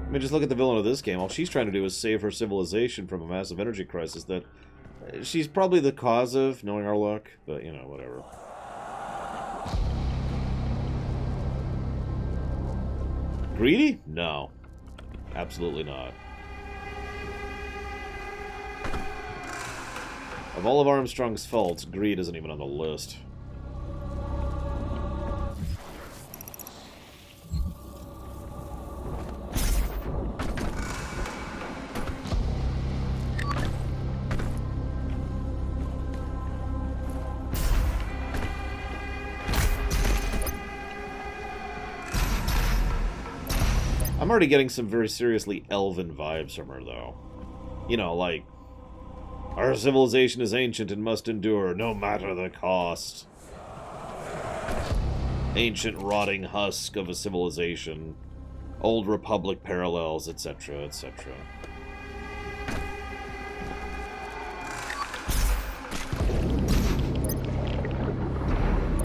I mean, just look at the villain of this game. All she's trying to do is save her civilization from a massive energy crisis that she's probably the cause of, knowing our luck, but, you know, whatever. Greedy? No. Absolutely not. Of all of Armstrong's faults, greed isn't even on the list. I'm already getting some very seriously elven vibes from her, though. You know, like, our civilization is ancient and must endure, no matter the cost. Ancient rotting husk of a civilization. Old Republic parallels, etc., etc.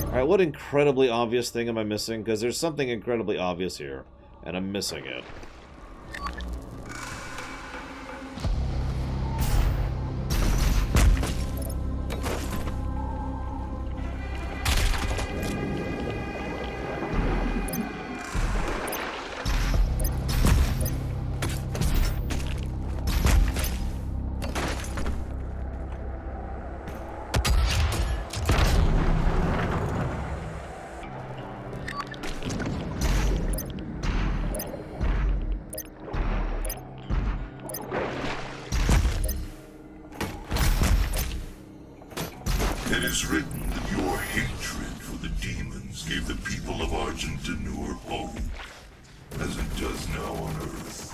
Alright, what incredibly obvious thing am I missing? Because there's something incredibly obvious here. And I'm missing it. It is written that your hatred for the demons gave the people of Argent D'Nur hope, as it does now on Earth.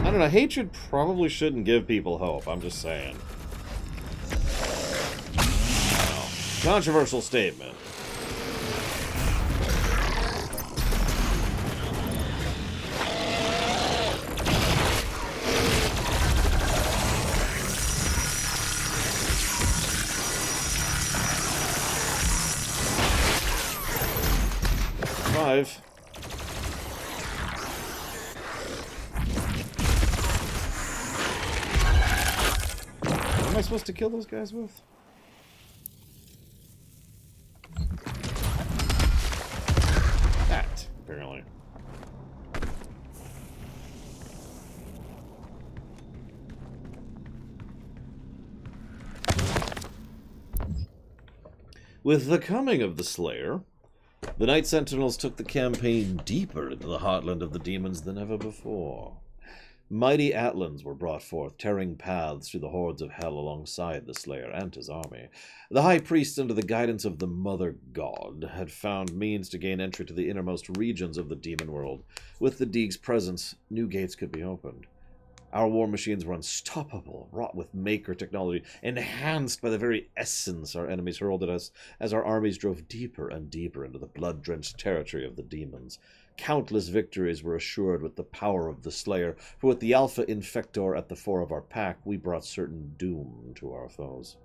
I don't know, hatred probably shouldn't give people hope, I'm just saying. Well, controversial statement. Five. What am I supposed to kill those guys with? That, apparently. With the coming of the Slayer, the Night Sentinels took the campaign deeper into the heartland of the demons than ever before. Mighty Atlands were brought forth, tearing paths through the hordes of hell alongside the Slayer and his army. The High Priest, under the guidance of the Mother God, had found means to gain entry to the innermost regions of the demon world. With the Deeg's presence, new gates could be opened. Our war machines were unstoppable, wrought with Maker technology, enhanced by the very essence our enemies hurled at us as our armies drove deeper and deeper into the blood-drenched territory of the demons. Countless victories were assured with the power of the Slayer, for with the Alpha Infector at the fore of our pack, we brought certain doom to our foes.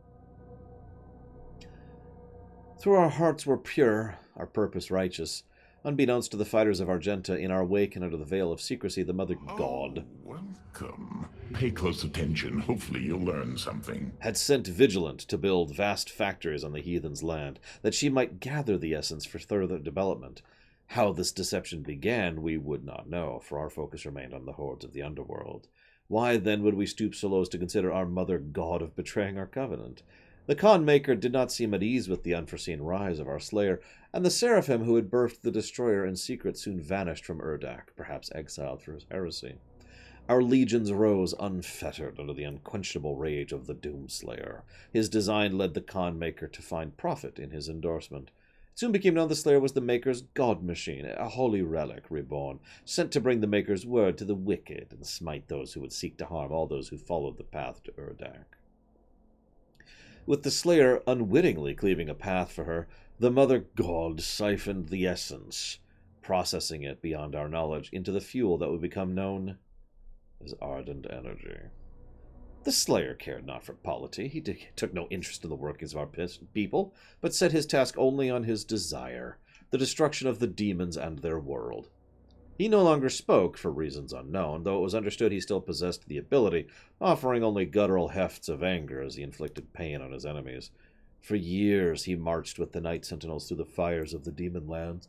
Through our hearts were pure, our purpose righteous. Unbeknownst to the fighters of Argenta, in our wake and under the veil of secrecy, the Mother God Welcome. Pay close attention. Hopefully you'll learn something. had sent Vigilant to build vast factories on the heathen's land, that she might gather the essence for further development. How this deception began, we would not know, for our focus remained on the hordes of the underworld. Why, then, would we stoop so low as to consider our Mother God of betraying our covenant? The Khan Maker did not seem at ease with the unforeseen rise of our Slayer, and the Seraphim who had birthed the Destroyer in secret soon vanished from Urdak, perhaps exiled for his heresy. Our legions rose unfettered under the unquenchable rage of the Doomslayer. His design led the Khan Maker to find profit in his endorsement. It soon became known the Slayer was the Maker's god machine, a holy relic reborn, sent to bring the Maker's word to the wicked and smite those who would seek to harm all those who followed the path to Urdak. With the Slayer unwittingly cleaving a path for her, the Mother God siphoned the essence, processing it beyond our knowledge into the fuel that would become known as ardent energy. The Slayer cared not for polity. He took no interest in the workings of our people, but set his task only on his desire, the destruction of the demons and their world. He no longer spoke, for reasons unknown, though it was understood he still possessed the ability, offering only guttural hefts of anger as he inflicted pain on his enemies. For years he marched with the Night Sentinels through the fires of the demon lands,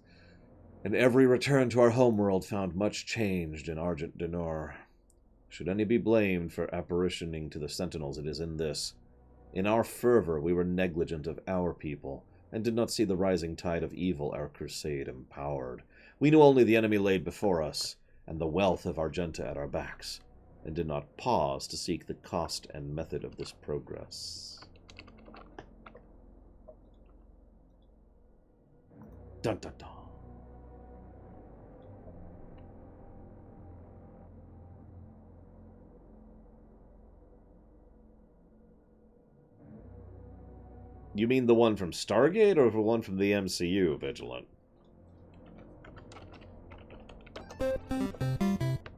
and every return to our homeworld found much changed in Argent Denor. Should any be blamed for apparitioning to the Sentinels, it is in this. In our fervor we were negligent of our people, and did not see the rising tide of evil our crusade empowered. We knew only the enemy laid before us, and the wealth of Argenta at our backs, and did not pause to seek the cost and method of this progress. Dun dun dun. You mean the one from Stargate, or the one from the MCU, Vigilant?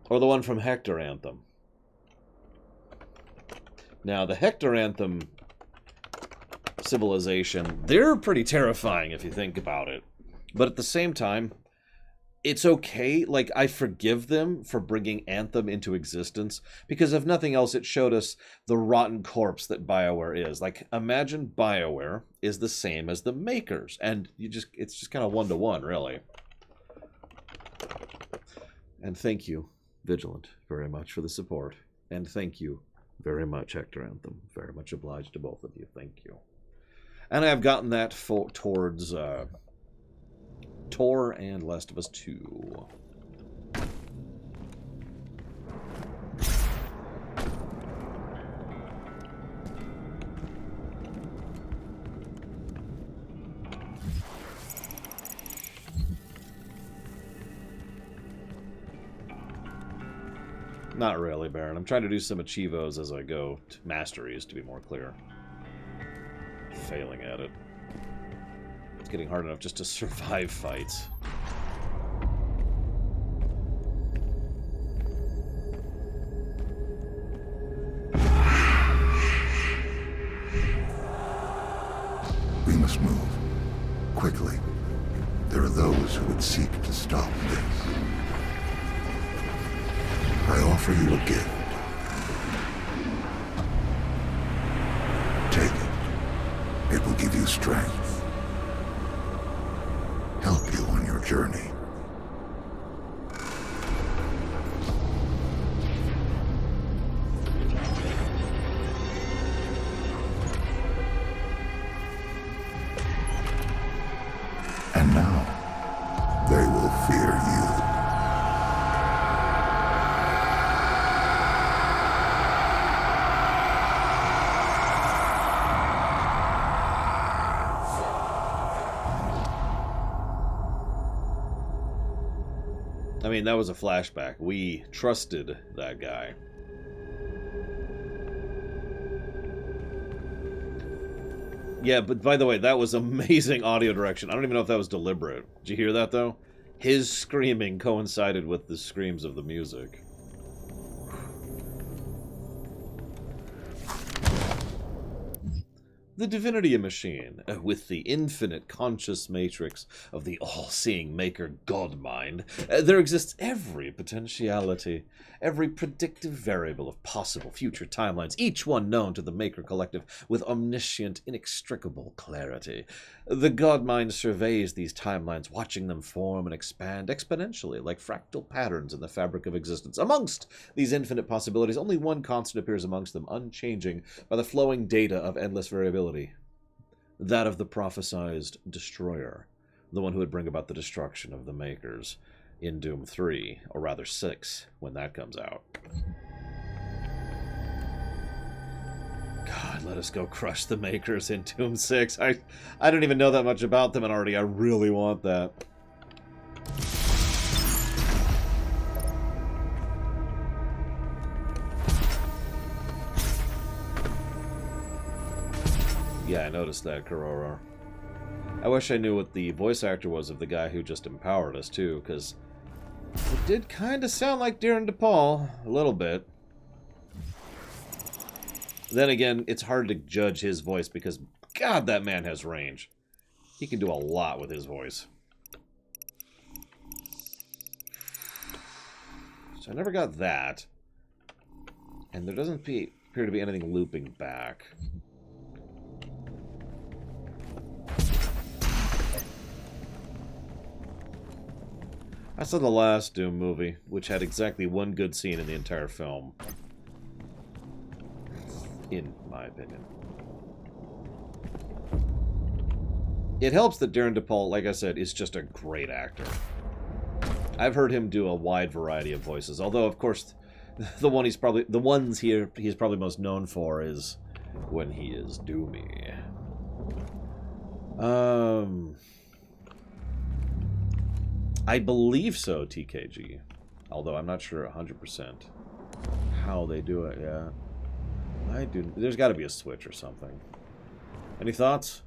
Or the one from Hector Anthem? Now, the Hector Anthem civilization, they're pretty terrifying if you think about it. But at the same time, it's okay. Like, I forgive them for bringing Anthem into existence, because if nothing else, it showed us the rotten corpse that BioWare is. Like, imagine BioWare is the same as the makers, and it's just kind of one-to-one, really. And thank you, Vigilant, very much for the support. And thank you very much, Hector Anthem. Very much obliged to both of you. Thank you. And I've gotten that towards Tor and Last of Us 2. Not really, Baron. I'm trying to do some achievos as I go. Masteries, to be more clear. Failing at it. It's getting hard enough just to survive fights. We must move. Quickly. There are those who would seek to stop this. I offer you a gift. Take it. It will give you strength. Help you on your journey. And now, They will fear you. I mean, that was a flashback. We trusted that guy. Yeah, but by the way, that was amazing audio direction. I don't even know if that was deliberate. Did you hear that, though? His screaming coincided with the screams of the music. The Divinity Machine, with the infinite conscious matrix of the all-seeing maker God-mind, there exists every potentiality, every predictive variable of possible future timelines, each one known to the Maker Collective with omniscient, inextricable clarity. The God-mind surveys these timelines, watching them form and expand exponentially, like fractal patterns in the fabric of existence. Amongst these infinite possibilities, only one constant appears amongst them, unchanging by the flowing data of endless variability. That of the prophesized destroyer, the one who would bring about the destruction of the Makers in Doom 3, or rather 6, when that comes out. God, let us go crush the Makers in Doom 6. I don't even know that much about them, and already I really want that. Yeah, I noticed that, Korora. I wish I knew what the voice actor was of the guy who just empowered us, too, because it did kind of sound like Darren DePaul, a little bit. Then again, it's hard to judge his voice because, God, that man has range. He can do a lot with his voice. So I never got that. And there doesn't appear to be anything looping back. I saw the last Doom movie, which had exactly one good scene in the entire film. In my opinion. It helps that Darren DePaul, like I said, is just a great actor. I've heard him do a wide variety of voices, although, of course, the ones he's probably most known for is when he is Doomy. I believe so, TKG. Although I'm not sure 100% how they do it, yeah. There's got to be a switch or something. Any thoughts?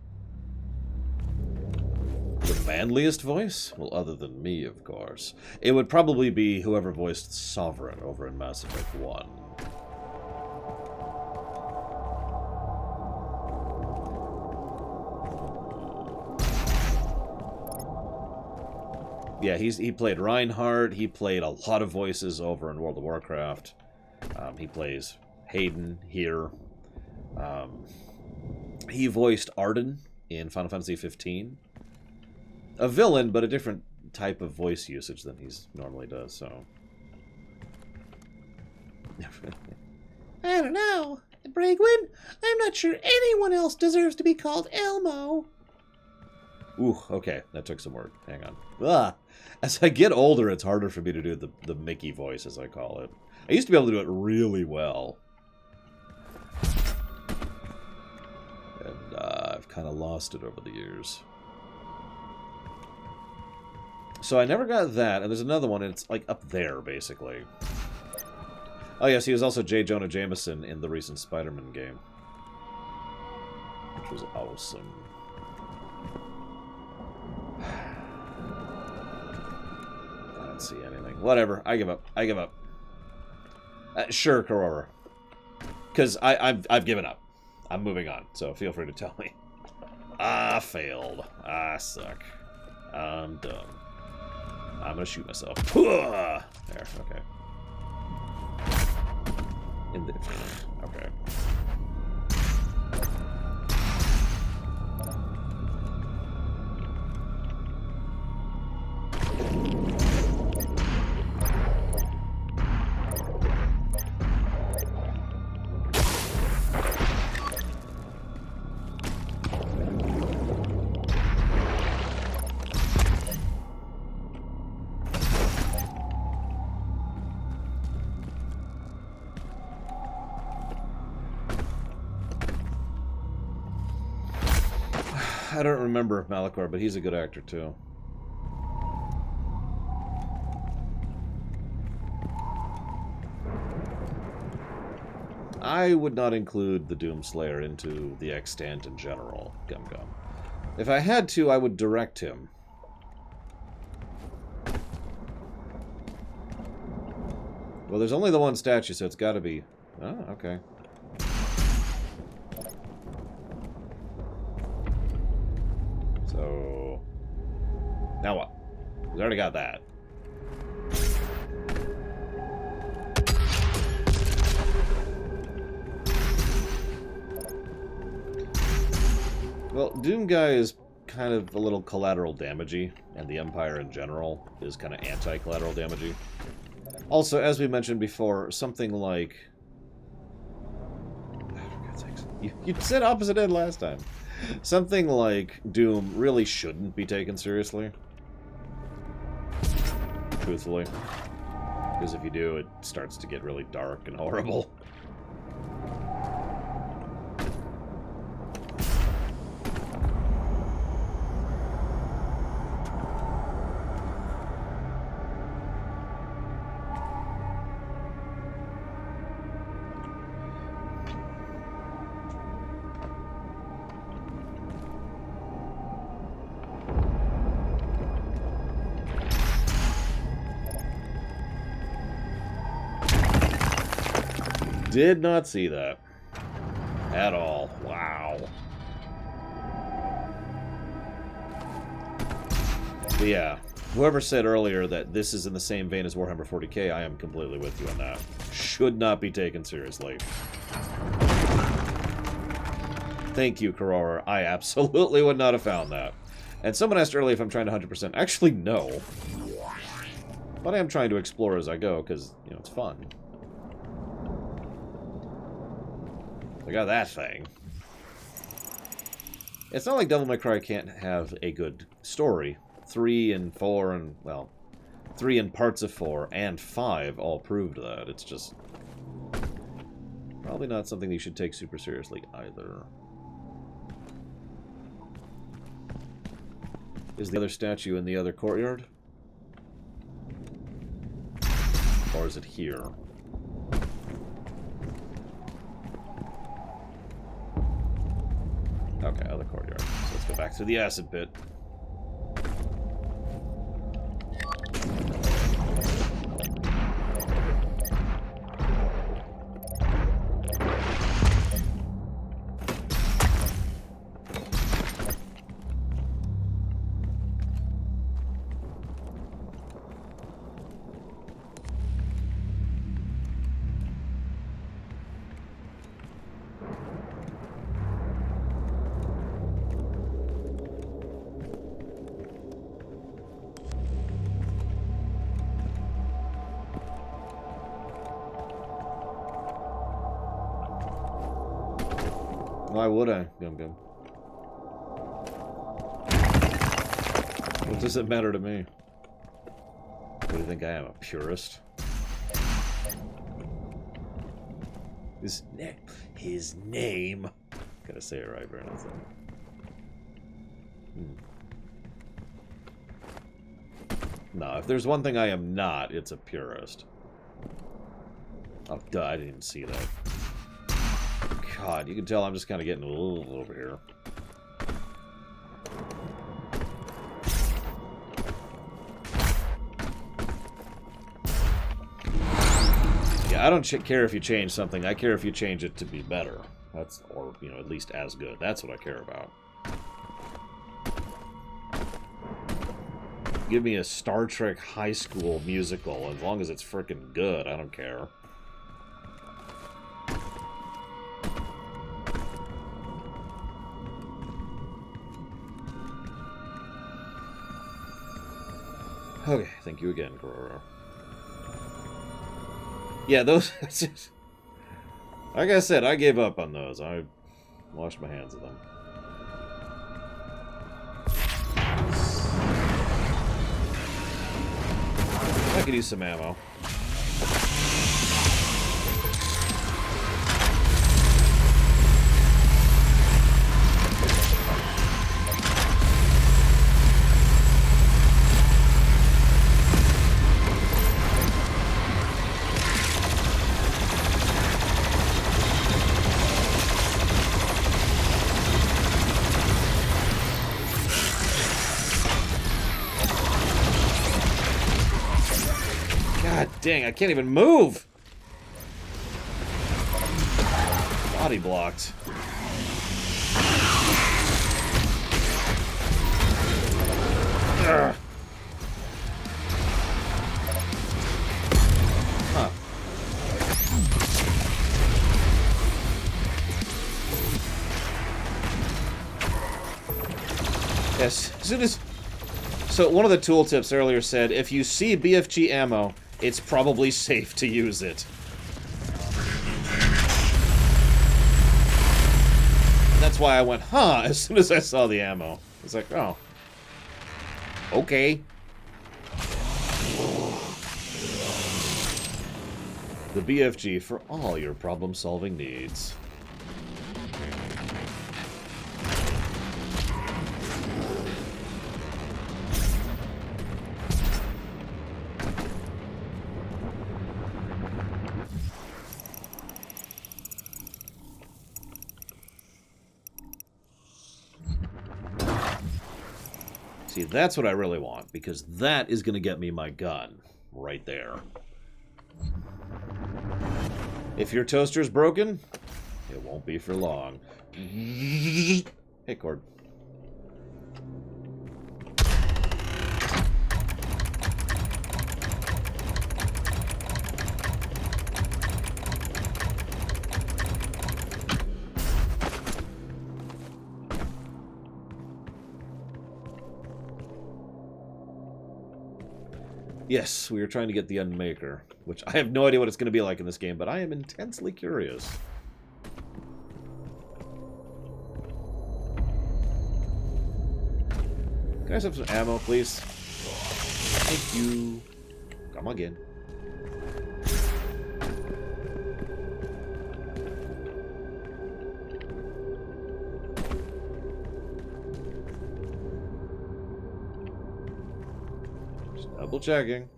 The manliest voice? Well, other than me, of course. It would probably be whoever voiced Sovereign over in Mass Effect 1. Yeah, he played Reinhardt. He played a lot of voices over in World of Warcraft. He plays Hayden here. He voiced Arden in Final Fantasy 15. A villain, but a different type of voice usage than he normally does, so... I don't know. Bragwin, I'm not sure anyone else deserves to be called Elmo. Ooh, okay, that took some work. Hang on. As I get older, it's harder for me to do the Mickey voice, as I call it. I used to be able to do it really well. And I've kind of lost it over the years. So I never got that, and there's another one, and it's like up there, basically. Oh yes, he was also J. Jonah Jameson in the recent Spider-Man game. Which was awesome. I don't see anything. Whatever, I give up. I give up. Sure, Korora. Because I've given up. I'm moving on, so feel free to tell me. I failed. I suck. I'm done. I'm gonna shoot myself. There, okay. Okay. I don't remember Malachor, but he's a good actor too. I would not include the Doomslayer into the extant in general, Gum Gum. If I had to, I would direct him. Well, there's only the one statue, so it's gotta be... Oh, okay. So... Now what? He's already got that. Well, Doom Guy is kind of a little collateral damagey, and the Empire in general is kind of anti-collateral damagey. Also, as we mentioned before, something like... Oh, for God's sakes. You said opposite end last time. Something like Doom really shouldn't be taken seriously. Truthfully. Because if you do, it starts to get really dark and horrible. Did not see that. At all. Wow. But yeah, whoever said earlier that this is in the same vein as Warhammer 40k, I am completely with you on that. Should not be taken seriously. Thank you, Korora. I absolutely would not have found that. And someone asked earlier if I'm trying to 100%. Actually, no. But I am trying to explore as I go, because, you know, it's fun. I got that thing. It's not like Devil May Cry can't have a good story. 3 and 4 and, well, 3 and parts of 4 and 5 all proved that. It's just probably not something you should take super seriously either. Is the other statue in the other courtyard? Or is it here? Okay, other courtyard. So let's go back to the acid pit. Why would I, Gum Gum? What does it matter to me? What do you think I am, a purist? His name. Gotta say it right, Bernard. No, if there's one thing I am not, it's a purist. Oh, duh, I didn't even see that. God, you can tell I'm just kind of getting a little over here. Yeah, I don't care if you change something. I care if you change it to be better. That's, or, you know, at least as good. That's what I care about. Give me a Star Trek high school musical. As long as it's frickin' good, I don't care. Okay, thank you again, Korora. Yeah, those... Like I said, I gave up on those. I washed my hands of them. I could use some ammo. dang, I can't even move! Body blocked. Ugh. Huh. Yes, as soon as... So, one of the tooltips earlier said, if you see BFG ammo, it's probably safe to use it. And that's why I went, huh, as soon as I saw the ammo. It's like, oh. Okay. The BFG for all your problem-solving needs. See, that's what I really want, because that is going to get me my gun right there. If your toaster's broken, it won't be for long. Hey, Cord. Yes, we are trying to get the Unmaker, which I have no idea what it's going to be like in this game, but I am intensely curious. Can I have some ammo, please? Thank you. Come again. Double checking.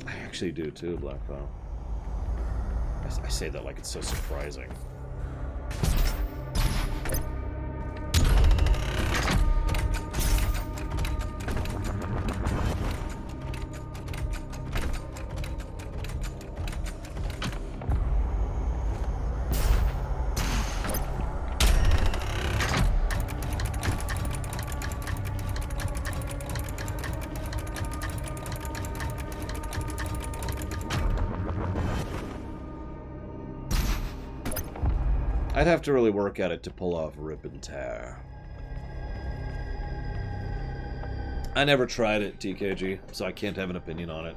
I actually do too, Blackwell. I say that like it's so surprising. I'd have to really work at it to pull off rip and tear. I never tried it, TKG, so I can't have an opinion on it.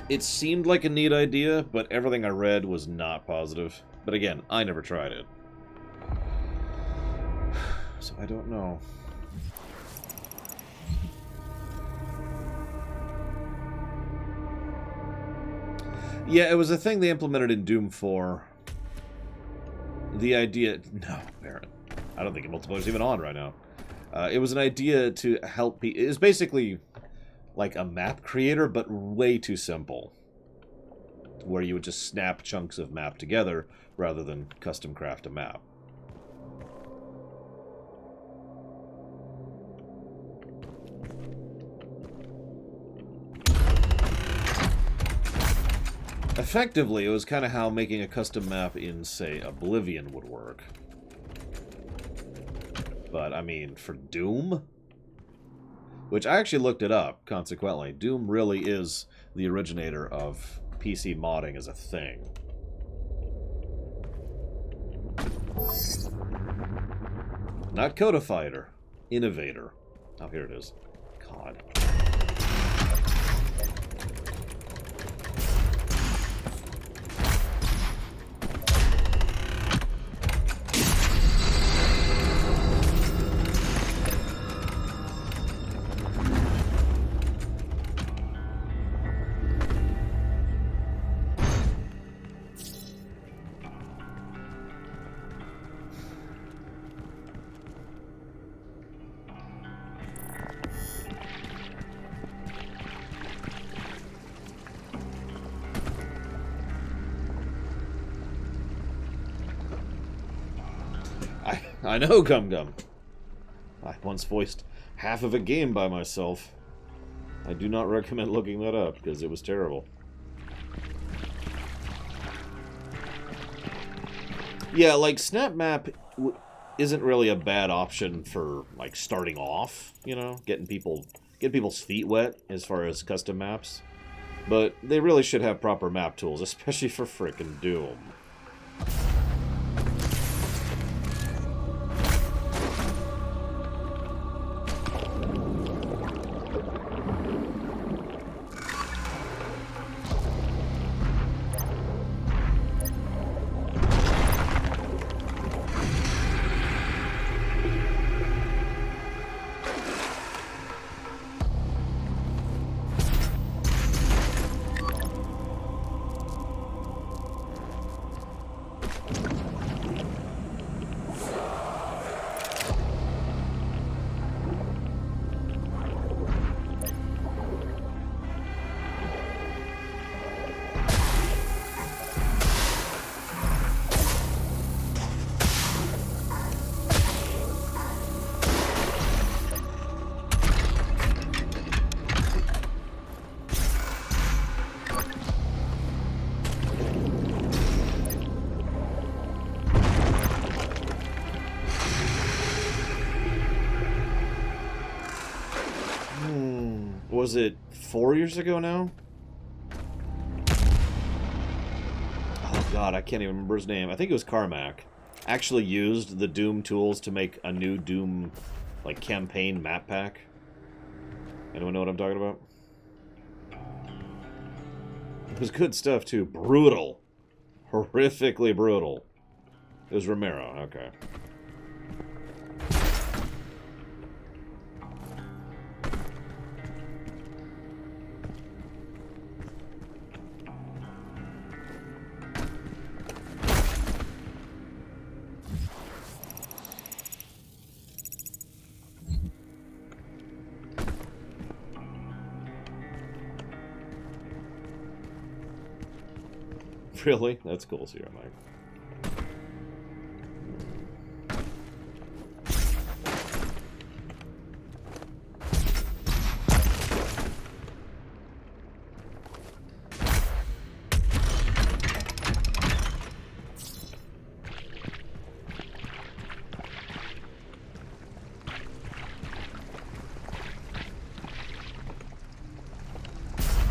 It seemed like a neat idea, but everything I read was not positive. But again, I never tried it. So I don't know. Yeah, it was a thing they implemented in Doom 4. The idea... No, Baron. I don't think multiplayer's even on right now. It was an idea to help people... It was basically like a map creator, but way too simple. Where you would just snap chunks of map together, rather than custom craft a map. Effectively, it was kind of how making a custom map in, say, Oblivion would work. But, I mean, for Doom? Which, I actually looked it up, consequently. Doom really is the originator of PC modding as a thing. Not Codifier. Innovator. Oh, here it is. God. I know, Gum Gum. I once voiced half of a game by myself. I do not recommend looking that up, because it was terrible. Yeah, like, Snap Map isn't really a bad option for, like, starting off, you know? Getting people's feet wet as far as custom maps. But they really should have proper map tools, especially for frickin' Doom. Was it 4 years ago now? Oh god, I can't even remember his name. I think it was Carmack. Actually used the Doom tools to make a new Doom, like, campaign map pack. Anyone know what I'm talking about? It was good stuff, too. Brutal. Horrifically brutal. It was Romero, okay. Really? That's cool, Sierra Mike.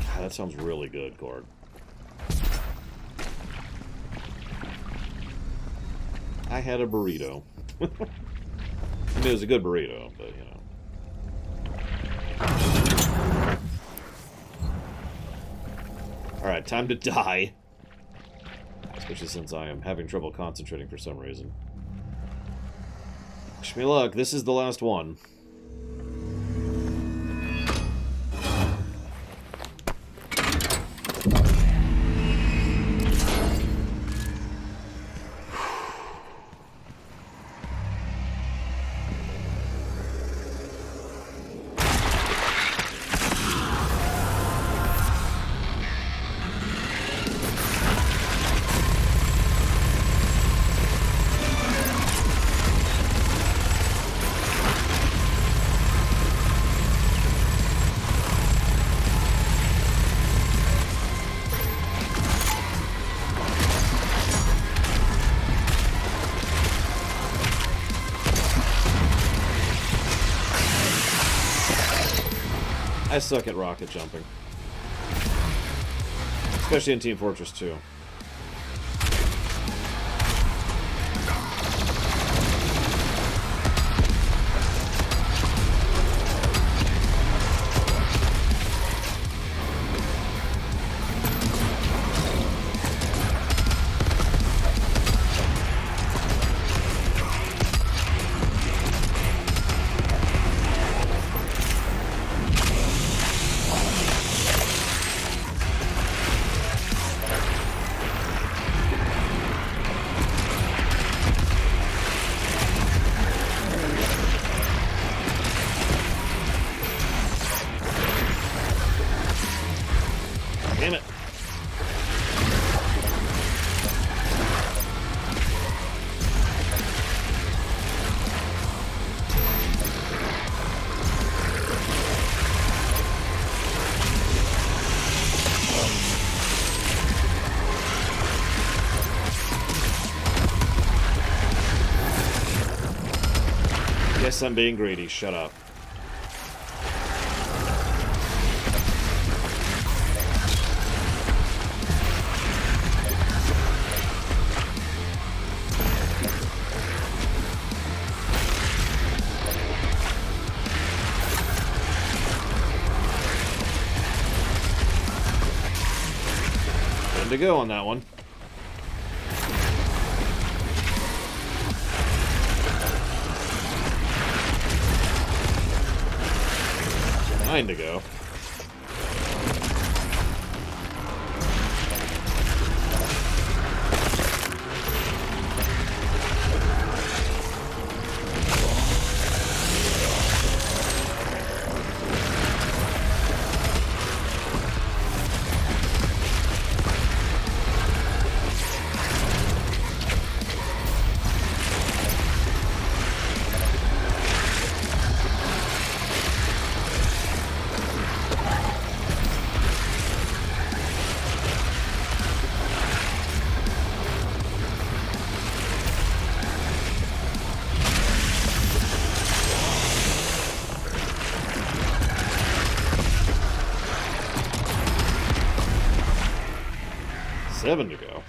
God, that sounds really good, Cord. I had a burrito. I mean, it was a good burrito, but, you know. Alright, time to die. Especially since I am having trouble concentrating for some reason. Wish me luck, this is the last one. I suck at rocket jumping. Especially in Team Fortress 2. Yes, I'm being greedy. Shut up. Good to go on that one. Nine to go. Seven to go.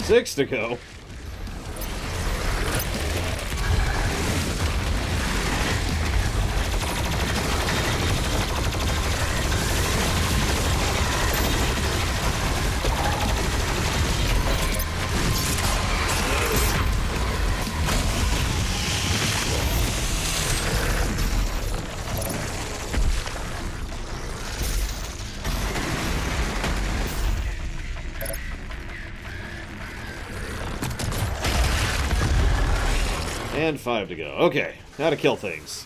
Six to go. And 5 to go. Okay, how to kill things.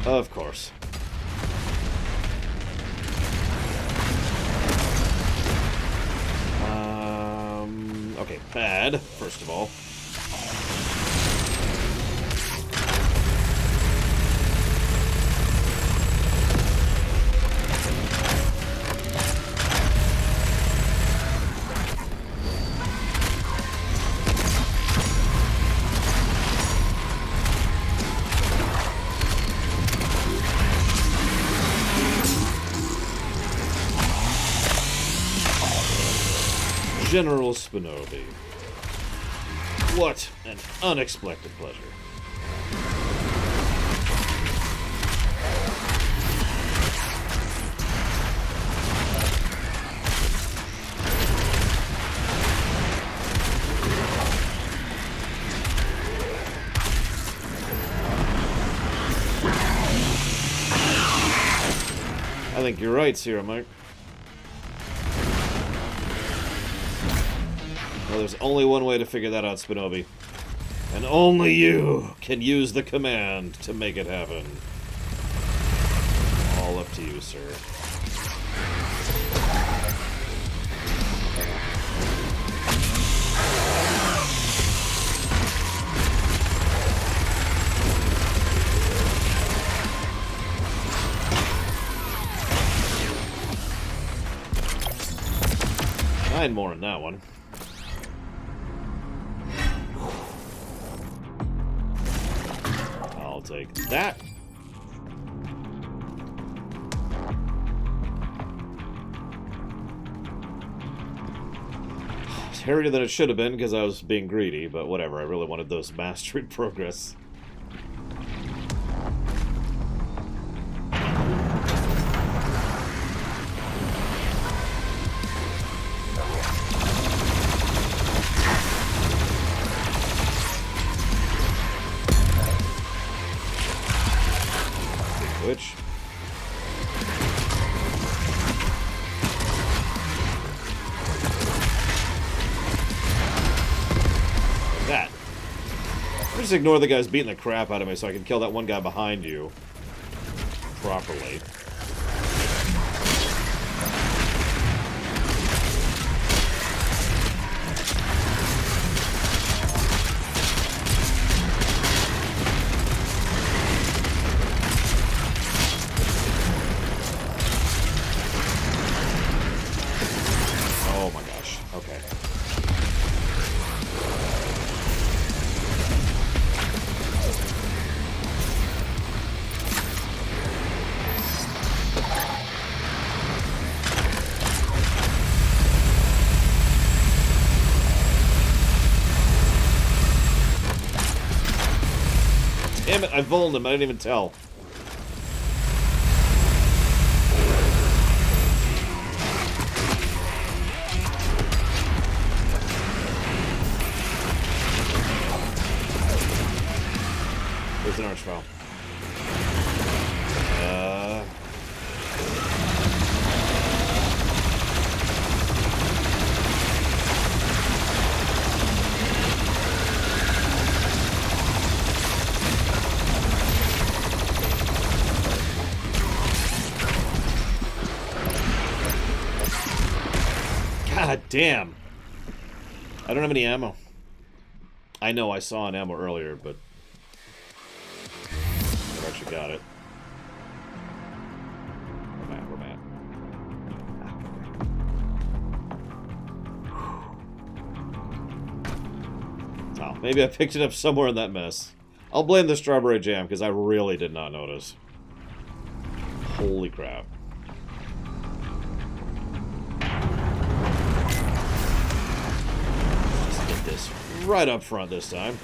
Of course. Okay, bad, first of all. General Spinobi. What an unexpected pleasure. I think you're right, Sierra Mike. Well, there's only one way to figure that out, Spinobi. And only you can use the command to make it happen. All up to you, sir. Nine more in that one. I'll take that. It's hairier than it should have been because I was being greedy, but whatever. I really wanted those mastery progress. just ignore the guys beating the crap out of me so I can kill that one guy behind you properly. Oh my gosh. Okay. Damn it, I volned him, I didn't even tell. There's an archvile. God damn. I don't have any ammo. I know I saw an ammo earlier, but I've actually got it. Where am I? Oh, maybe I picked it up somewhere in that mess. I'll blame the strawberry jam, because I really did not notice. Holy crap. Just get this right up front this time.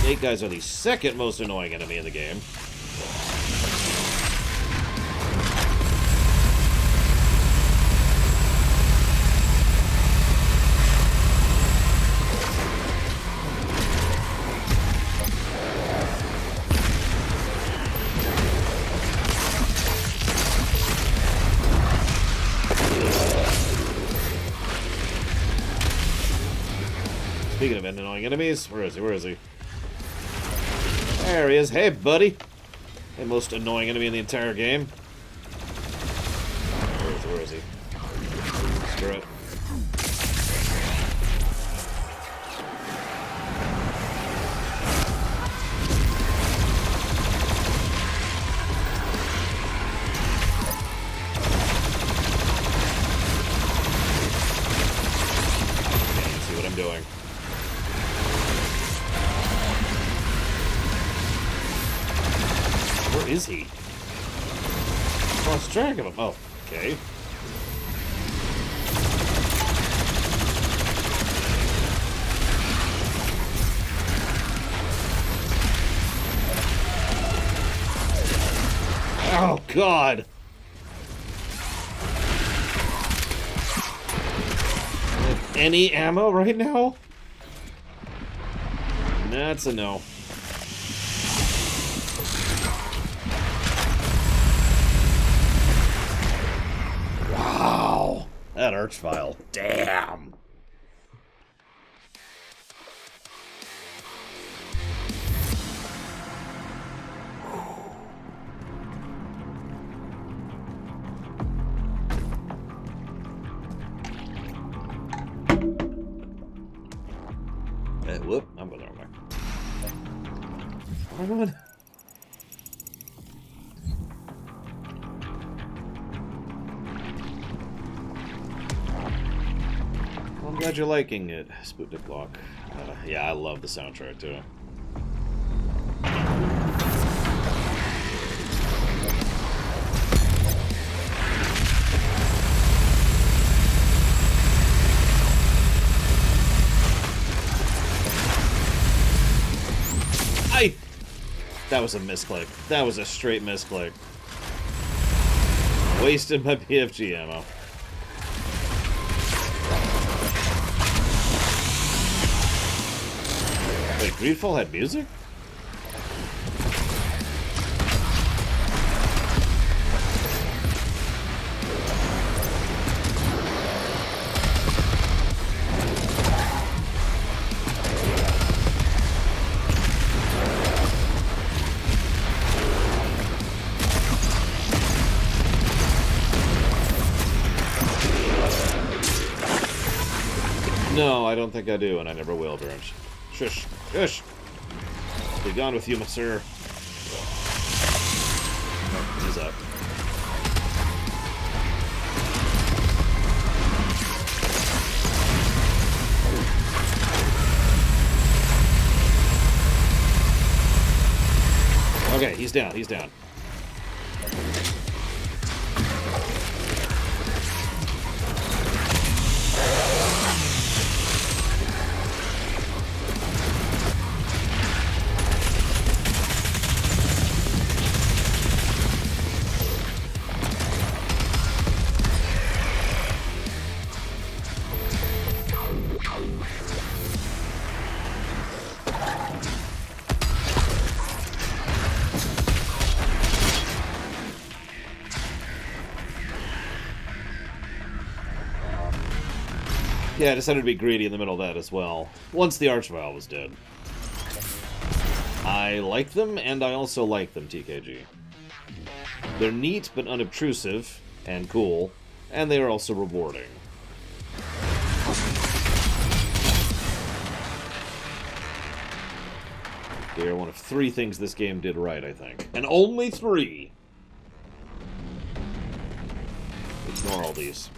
Snake guys are the second most annoying enemy in the game. Speaking of annoying enemies, where is he? Where is he? There he is. Hey, buddy. The most annoying enemy in the entire game. Where is he? Screw it. Okay, see what I'm doing. Where is he? Lost track of him. Oh, okay. Oh, God. Any ammo right now? That's a no. Wow, that archvile. Damn. Hey, whoop, I'm going the wrong way. Where am I going? I'm glad you're liking it, Sputnik Block. Yeah, I love the soundtrack too. That was a misclick. That was a straight misclick. Wasted my BFG ammo. Wait, Greedfall had music? No, I don't think I do, and I never will, Burns. Shush. Shush! Be gone with you, sir. Oh, he's up. Okay, he's down, he's down. Yeah, I decided to be greedy in the middle of that as well. Once the Archvile was dead. I like them, and I also like them, TKG. They're neat but unobtrusive, and cool, and they are also rewarding. They are one of 3 things this game did right, I think. And only 3! Ignore all these.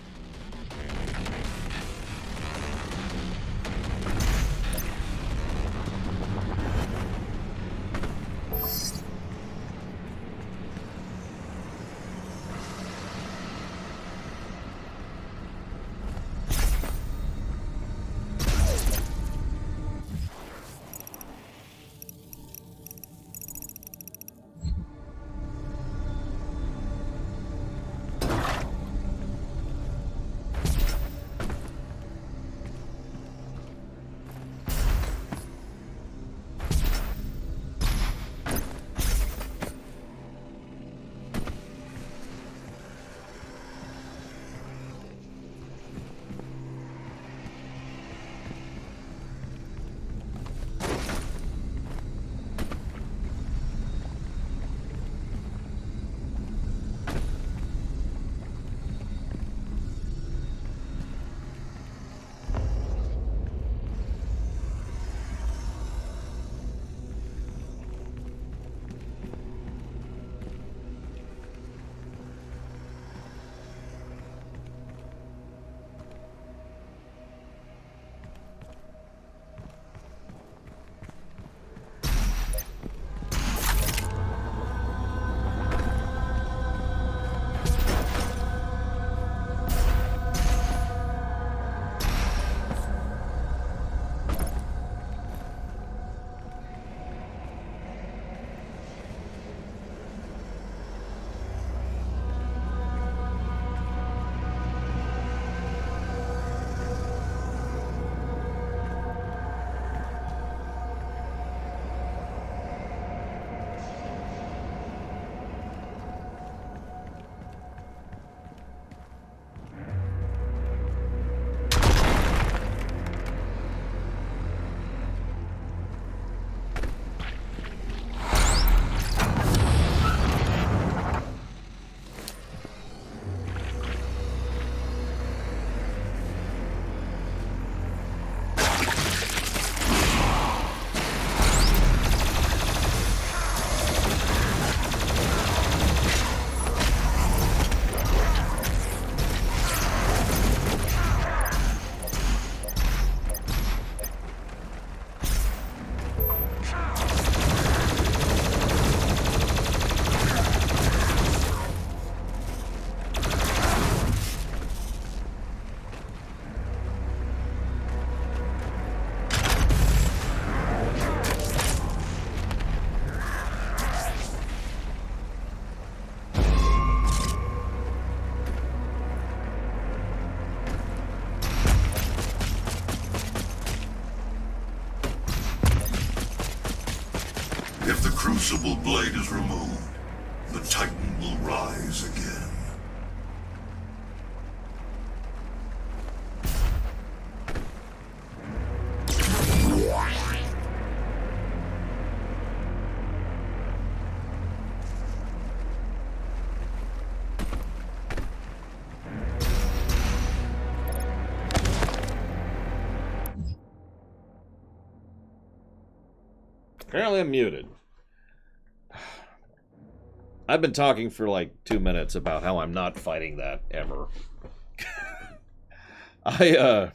If the Crucible Blade is removed, the Titan will rise again. Apparently I'm muted. I've been talking for like 2 minutes about how I'm not fighting that ever. I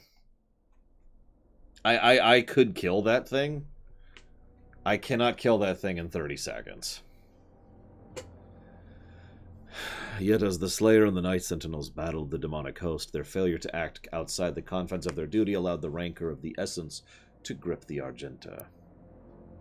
could kill that thing. I cannot kill that thing in 30 seconds. Yet as the Slayer and the Night Sentinels battled the demonic host, their failure to act outside the confines of their duty allowed the rancor of the Essence to grip the Argenta.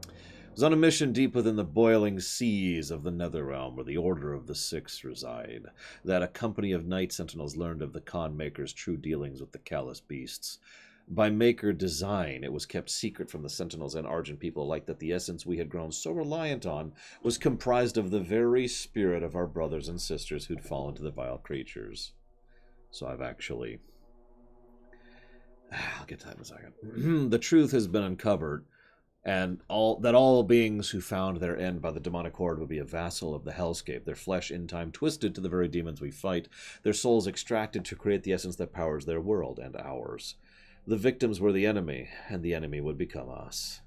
It was on a mission deep within the boiling seas of the Netherrealm, where the Order of the Six reside, that a company of Night Sentinels learned of the Khan Maker's true dealings with the callous beasts. By Maker design, it was kept secret from the Sentinels and Argent people alike that the essence we had grown so reliant on was comprised of the very spirit of our brothers and sisters who'd fallen to the vile creatures. So I've actually... I'll get to that in a second. The truth has been uncovered, and all beings who found their end by the demonic horde would be a vassal of the hellscape, their flesh in time twisted to the very demons we fight, their souls extracted to create the essence that powers their world and ours. The victims were the enemy, and the enemy would become us.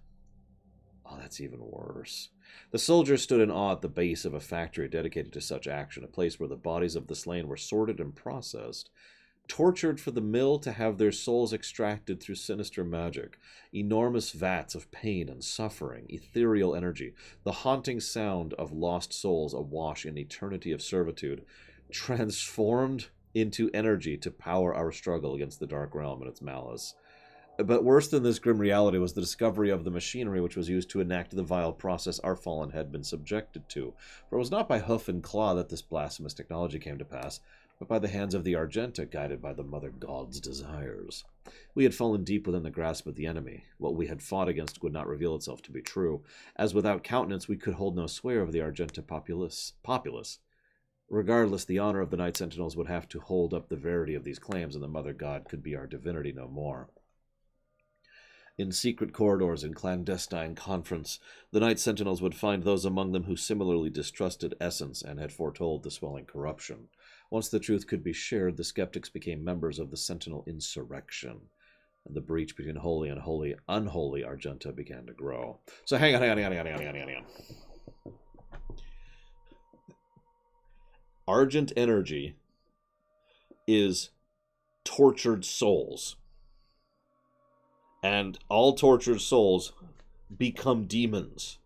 Oh, that's even worse. The soldiers stood in awe at the base of a factory dedicated to such action, a place where the bodies of the slain were sorted and processed, tortured for the mill to have their souls extracted through sinister magic, enormous vats of pain and suffering, ethereal energy, the haunting sound of lost souls awash in eternity of servitude, transformed into energy to power our struggle against the Dark Realm and its malice. But worse than this grim reality was the discovery of the machinery which was used to enact the vile process our fallen had been subjected to. For it was not by hoof and claw that this blasphemous technology came to pass, but by the hands of the Argenta, guided by the Mother God's desires. We had fallen deep within the grasp of the enemy. What we had fought against would not reveal itself to be true, as without countenance we could hold no sway over the Argenta populace. Regardless, the honor of the Night Sentinels would have to hold up the verity of these claims, and the Mother God could be our divinity no more. In secret corridors and clandestine conference, the Night Sentinels would find those among them who similarly distrusted Essence and had foretold the swelling corruption. Once the truth could be shared, the skeptics became members of the Sentinel insurrection, and the breach between holy and unholy Argenta began to grow. So hang on. Argent energy is tortured souls. And all tortured souls become demons.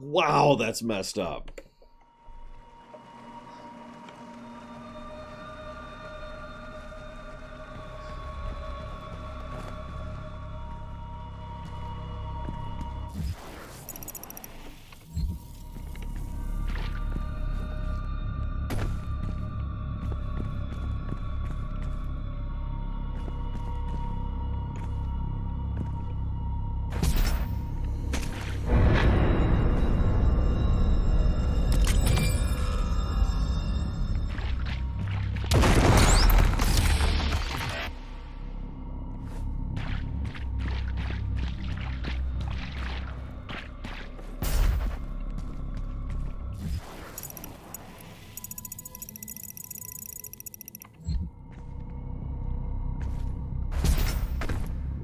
Wow, that's messed up.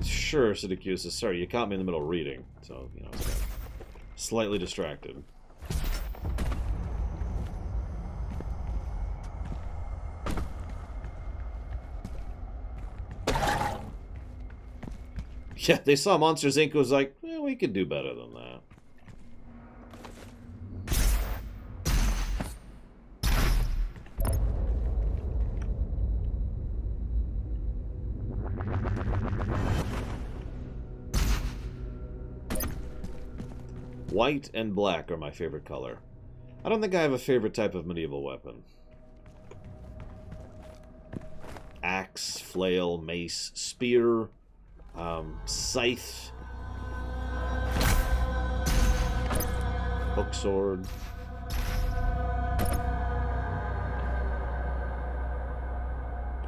Sure, Siddicusis. Sorry, you caught me in the middle of reading, so, I was slightly distracted. Yeah, they saw Monsters, Inc. was like, we could do better than that. White and black are my favorite color. I don't think I have a favorite type of medieval weapon. Axe, flail, mace, spear, scythe, hook sword.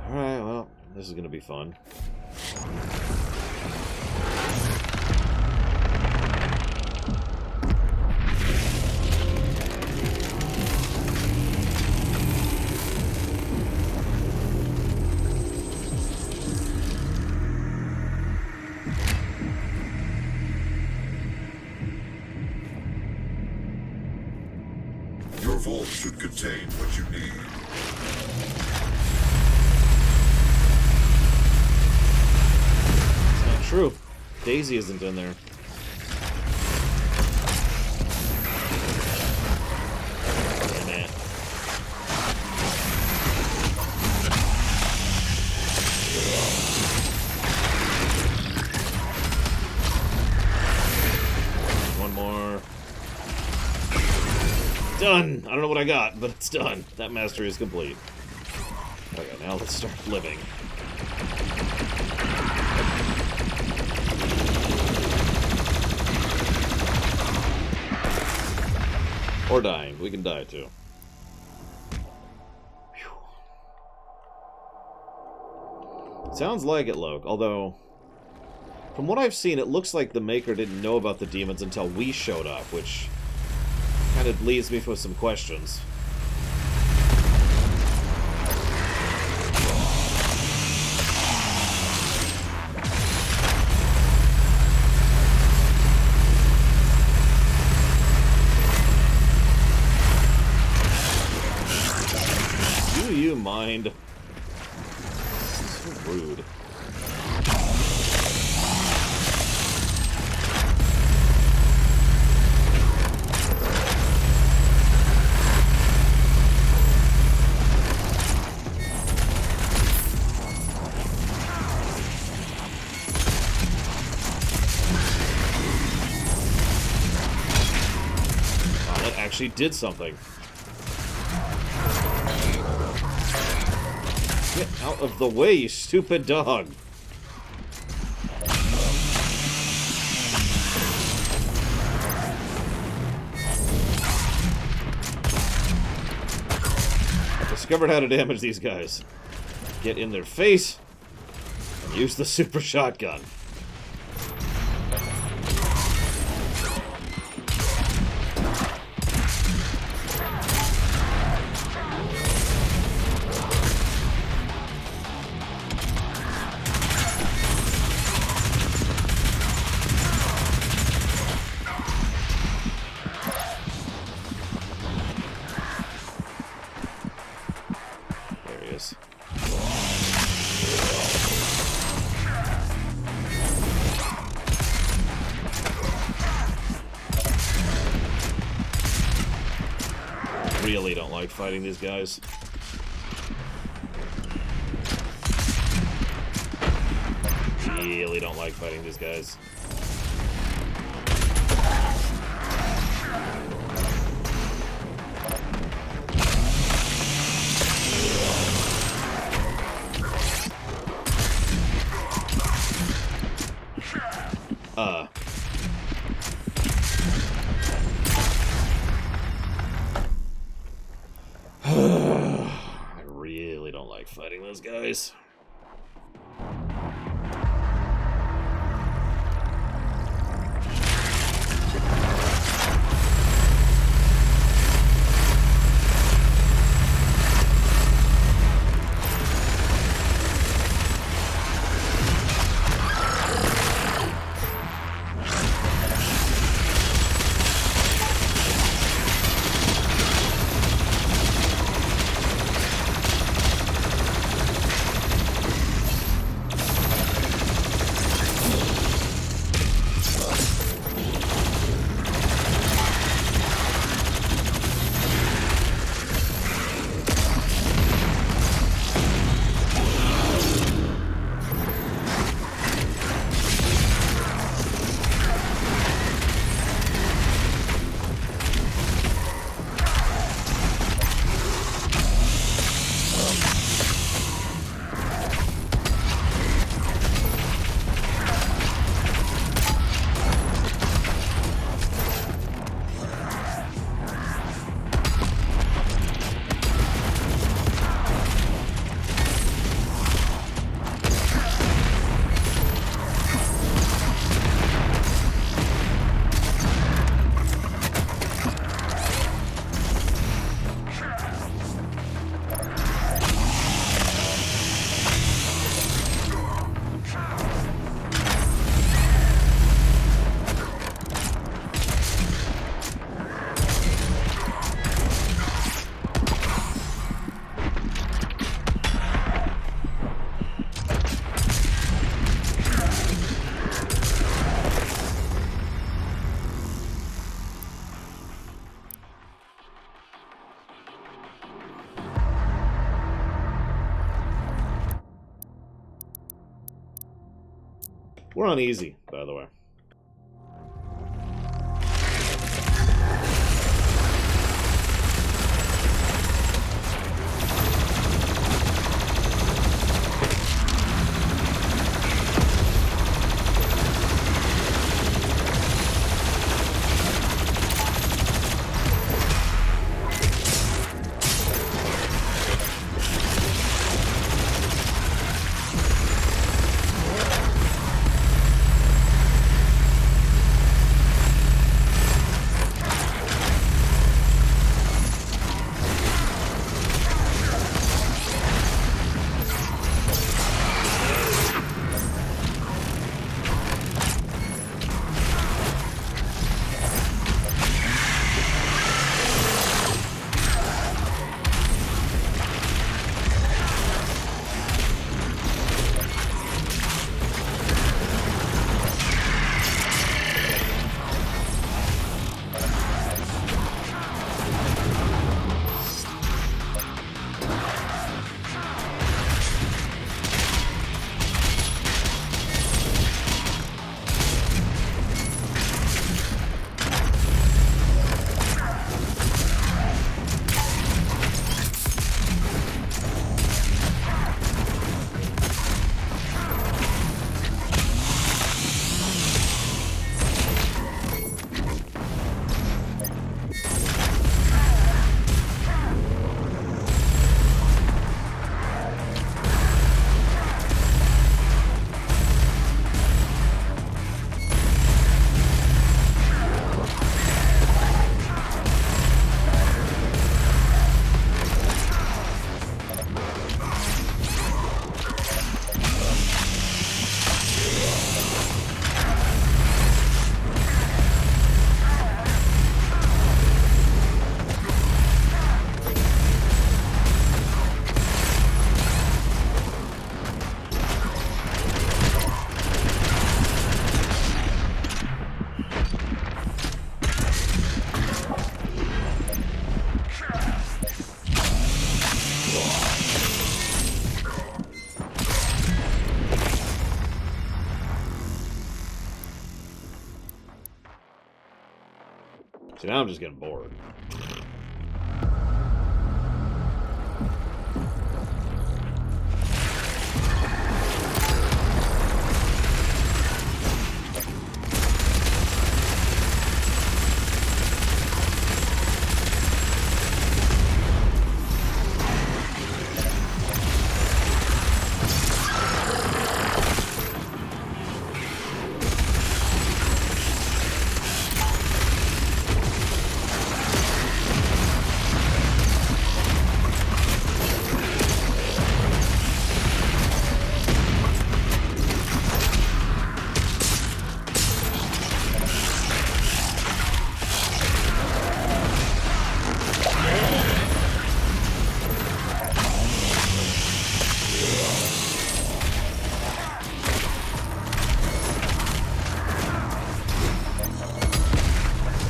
Alright, well, this is gonna be fun. should contain what you need. It's not true. Daisy isn't in there. Damn it. One more. Done! I don't know what I got, but it's done. That mastery is complete. Okay, now let's start living. Or dying. We can die too. Whew. Sounds like it, Loke. Although, from what I've seen, it looks like the Maker didn't know about the demons until we showed up, which kind of leaves me with some questions. Do you mind? This is so rude. Wow, that actually did something. Get out of the way, you stupid dog! I discovered how to damage these guys. Get in their face and use the super shotgun. There he is. Really don't like fighting these guys. Really don't like fighting these guys. I really don't like fighting those guys. We're on easy, by the way. See, now I'm just getting bored.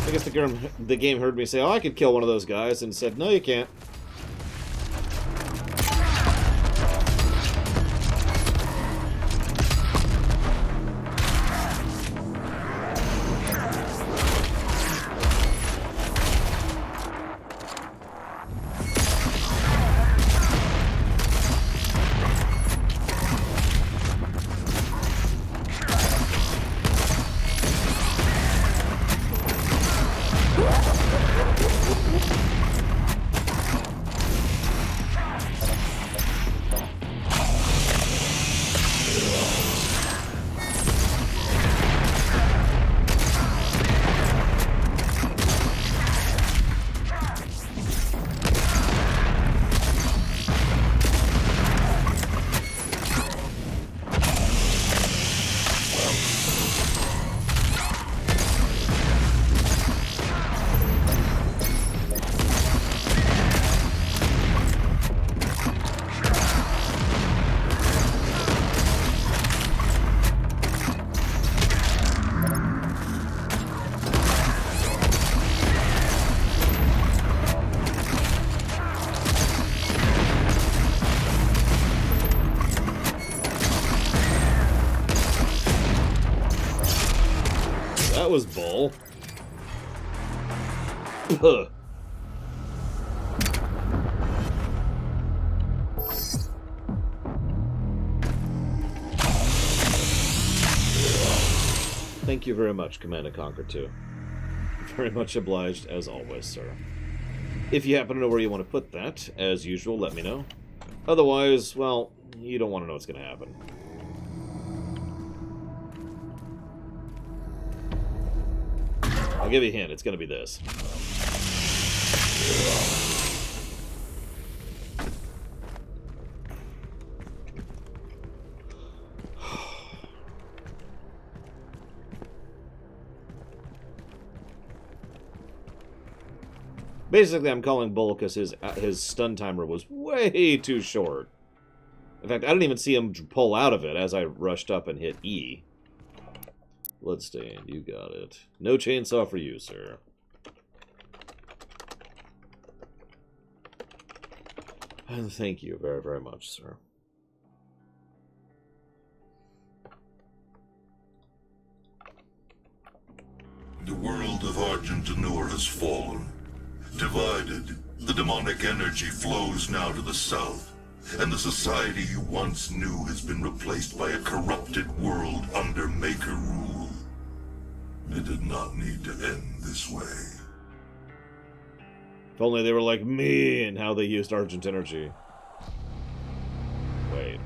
I guess the game heard me say, oh, I could kill one of those guys, and said, no, you can't. that was bull. Puh. Thank you very much, Command & Conquer 2. Very much obliged, as always, sir. If you happen to know where you want to put that, as usual, let me know. Otherwise, well, you don't want to know what's going to happen. I'll give you a hint. It's going to be this. Basically, I'm calling bull because his stun timer was way too short. In fact, I didn't even see him pull out of it as I rushed up and hit E. Bloodstained, you got it. No chainsaw for you, sir. And thank you very, very much, sir. The world of Argent D'Nur has fallen. Divided, the demonic energy flows now to the south, and the society you once knew has been replaced by a corrupted world under Maker rule. It did not need to end this way. If only they were like me and how they used Argent energy. Wait.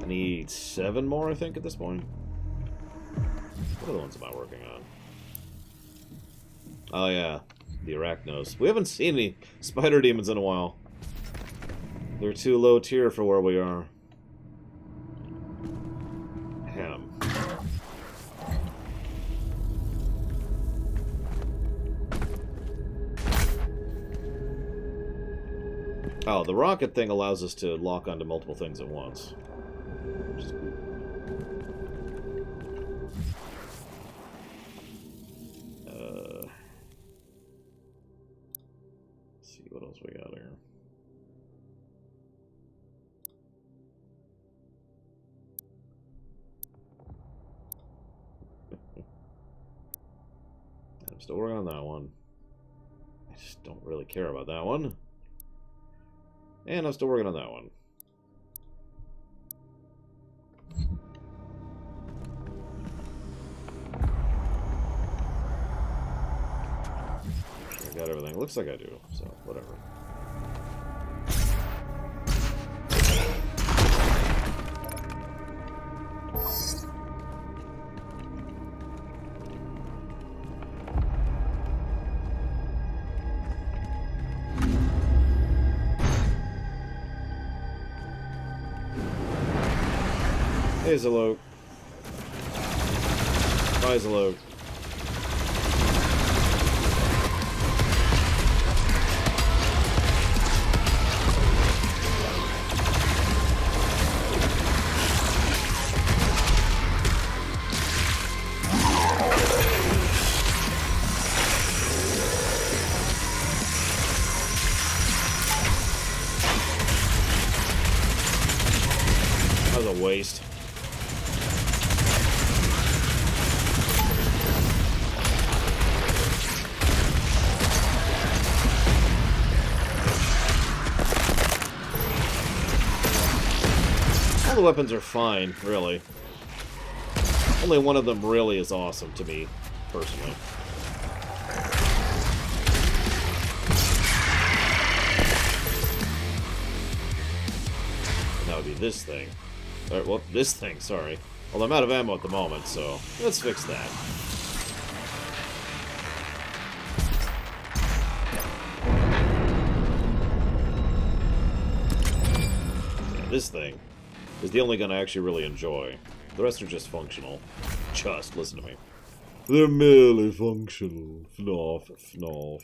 I need 7 more, I think, at this point. What other ones am I working on? Oh, yeah. The Arachnos. We haven't seen any spider demons in a while. They're too low tier for where we are. Ham. Oh, the rocket thing allows us to lock onto multiple things at once. Which is cool. Let's see what else we got here. Still working on that one. I just don't really care about that one. And I'm still working on that one. I got everything. Looks like I do, so whatever. Hey, Zalok. Bye, Zalok. That was a waste. All the weapons are fine, really. Only one of them really is awesome to me, personally. And that would be this thing. Well, this thing, sorry. Well, I'm out of ammo at the moment, so let's fix that. Yeah, this thing is the only gun I actually really enjoy. The rest are just functional. Just, listen to me. They're merely functional. Fnoff, fnoff.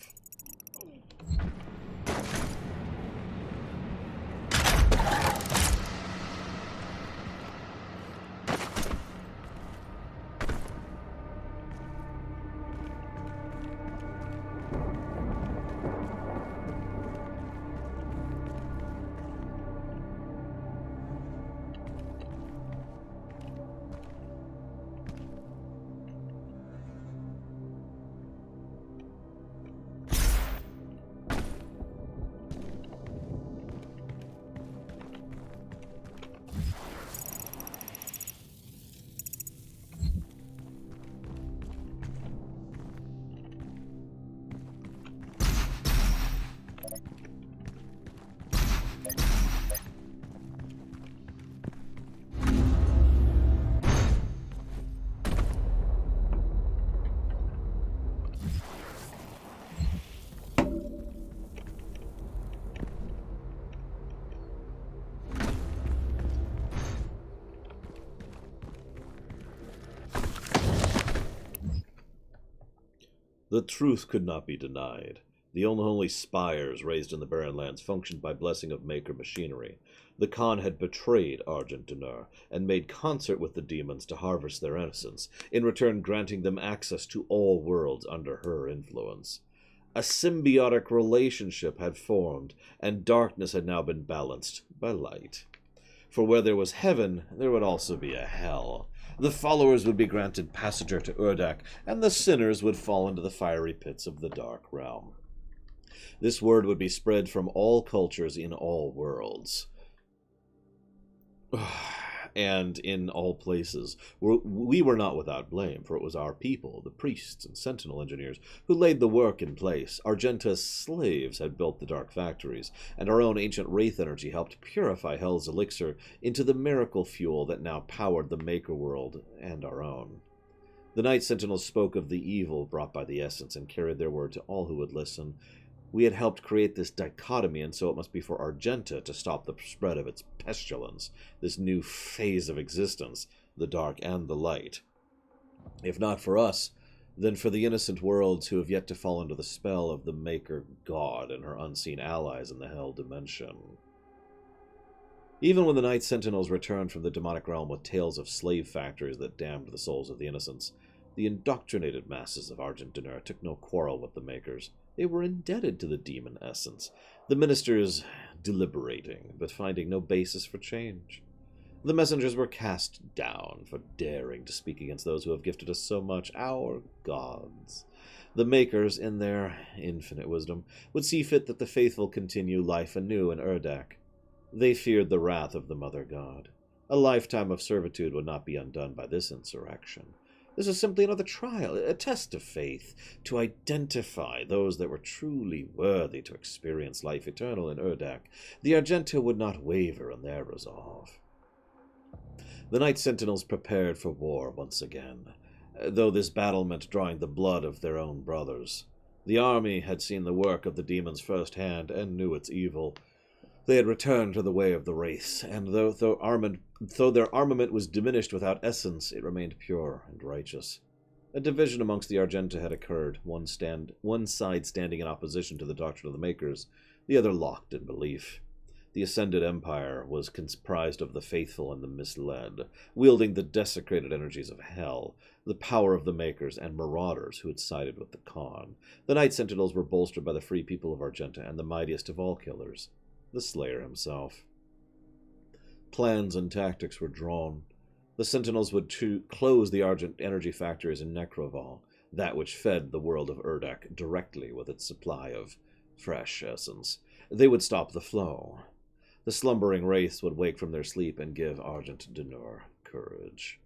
The truth could not be denied. The unholy spires raised in the barren lands functioned by blessing of Maker machinery. The Khan had betrayed Argent D'Nur and made concert with the demons to harvest their innocence, in return granting them access to all worlds under her influence. A symbiotic relationship had formed, and darkness had now been balanced by light. For where there was heaven, there would also be a hell. The followers would be granted passage to Urdak, and the sinners would fall into the fiery pits of the Dark Realm. This word would be spread from all cultures in all worlds. And in all places. We were not without blame, for it was our people, the priests and sentinel engineers, who laid the work in place. Argenta's slaves had built the dark factories, and our own ancient wraith energy helped purify Hell's elixir into the miracle fuel that now powered the Maker world and our own. The Night Sentinels spoke of the evil brought by the essence and carried their word to all who would listen. We had helped create this dichotomy, and so it must be for Argenta to stop the spread of its pestilence, this new phase of existence, the dark and the light. If not for us, then for the innocent worlds who have yet to fall under the spell of the Maker God and her unseen allies in the Hell dimension. Even when the Night Sentinels returned from the demonic realm with tales of slave factories that damned the souls of the innocents, the indoctrinated masses of Argent D'Nur took no quarrel with the Makers. They were indebted to the demon essence, the ministers deliberating, but finding no basis for change. The messengers were cast down for daring to speak against those who have gifted us so much, our gods. The Makers, in their infinite wisdom, would see fit that the faithful continue life anew in Urdak. They feared the wrath of the Mother God. A lifetime of servitude would not be undone by this insurrection. This is simply another trial, a test of faith, to identify those that were truly worthy to experience life eternal in Urdak. The Argenta would not waver in their resolve. The Night Sentinels prepared for war once again, though this battle meant drawing the blood of their own brothers. The army had seen the work of the demons firsthand and knew its evil. They had returned to the way of the Wraiths, and though their armament was diminished without essence, it remained pure and righteous. A division amongst the Argenta had occurred, one side standing in opposition to the doctrine of the Makers, the other locked in belief. The Ascended Empire was comprised of the faithful and the misled, wielding the desecrated energies of hell, the power of the Makers, and marauders who had sided with the Khan. The Night Sentinels were bolstered by the free people of Argenta and the mightiest of all killers, the Slayer himself. Plans and tactics were drawn. The Sentinels would close the Argent energy factories in Necroval, that which fed the world of Urdak directly with its supply of fresh essence. They would stop the flow. The slumbering wraiths would wake from their sleep and give Argent D'Nur courage.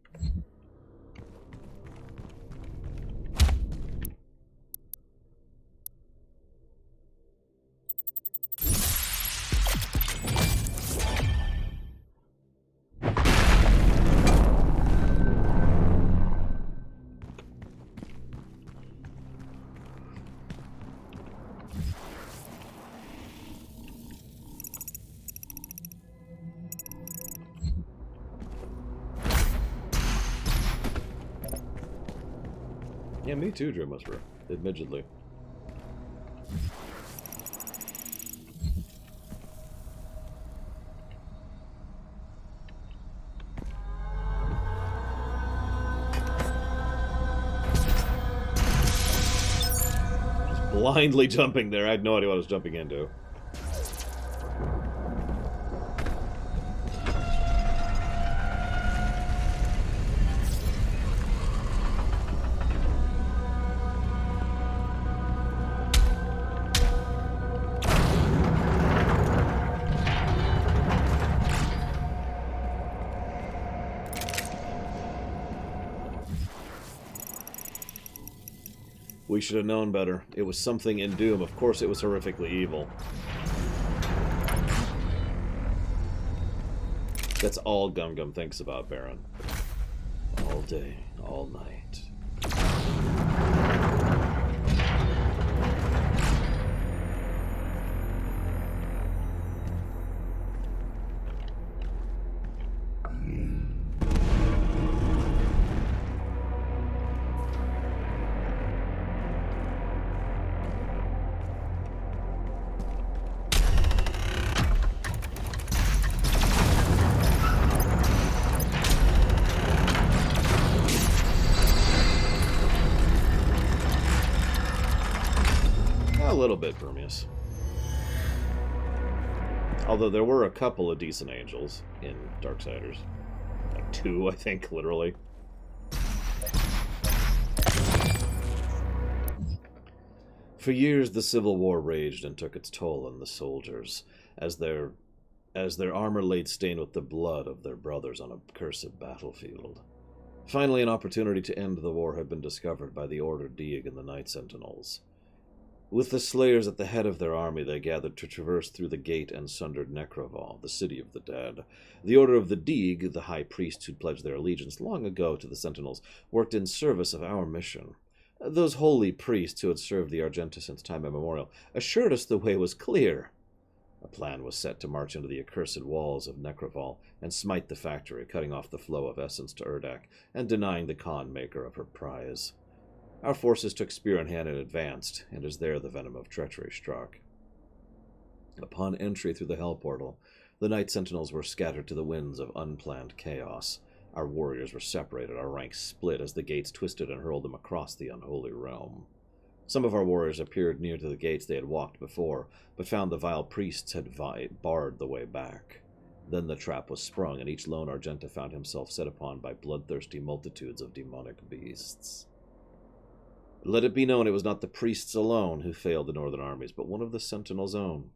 Yeah, me too, Dream Whisperer, admittedly. Just blindly jumping there. I had no idea what I was jumping into. We should have known better. It was something in Doom. Of course it was horrifically evil. That's all Gum Gum thinks about, Baron. All day, all night. A little bit, Vermius. Although there were a couple of decent angels in Darksiders. Like 2, I think, literally. For years the Civil War raged and took its toll on the soldiers, as their armor laid stained with the blood of their brothers on a cursed battlefield. Finally, an opportunity to end the war had been discovered by the Order Deeg and the Night Sentinels. With the Slayers at the head of their army, they gathered to traverse through the gate and sundered Necroval, the city of the dead. The Order of the Deeg, the high priests who'd pledged their allegiance long ago to the Sentinels, worked in service of our mission. Those holy priests who had served the Argenta since time immemorial assured us the way was clear. A plan was set to march into the accursed walls of Necroval and smite the factory, cutting off the flow of essence to Urdak and denying the Khan maker of her prize. Our forces took spear in hand and advanced, and as there the venom of treachery struck. Upon entry through the Hell Portal, the Night Sentinels were scattered to the winds of unplanned chaos. Our warriors were separated, our ranks split as the gates twisted and hurled them across the unholy realm. Some of our warriors appeared near to the gates they had walked before, but found the vile priests had barred the way back. Then the trap was sprung, and each lone Argenta found himself set upon by bloodthirsty multitudes of demonic beasts. Let it be known it was not the priests alone who failed the northern armies, but one of the Sentinel's own.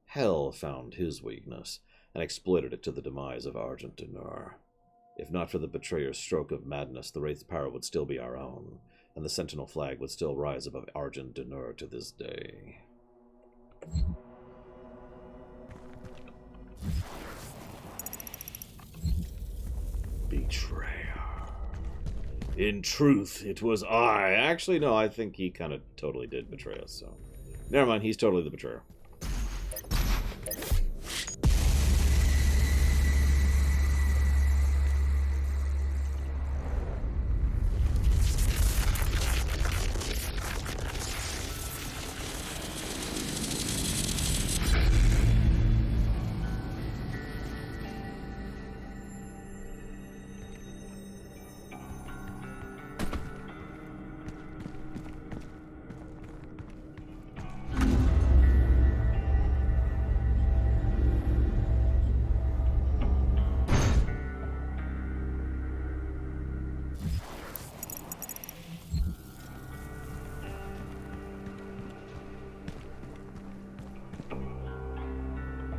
Hell found his weakness, and exploited it to the demise of Argent D'Nur. If not for the betrayer's stroke of madness, the Wraith's power would still be our own, and the Sentinel flag would still rise above Argent D'Nur to this day. Betrayer. In truth, it was I. Actually, no, I think he kind of totally did betray us, so... Never mind, he's totally the betrayer.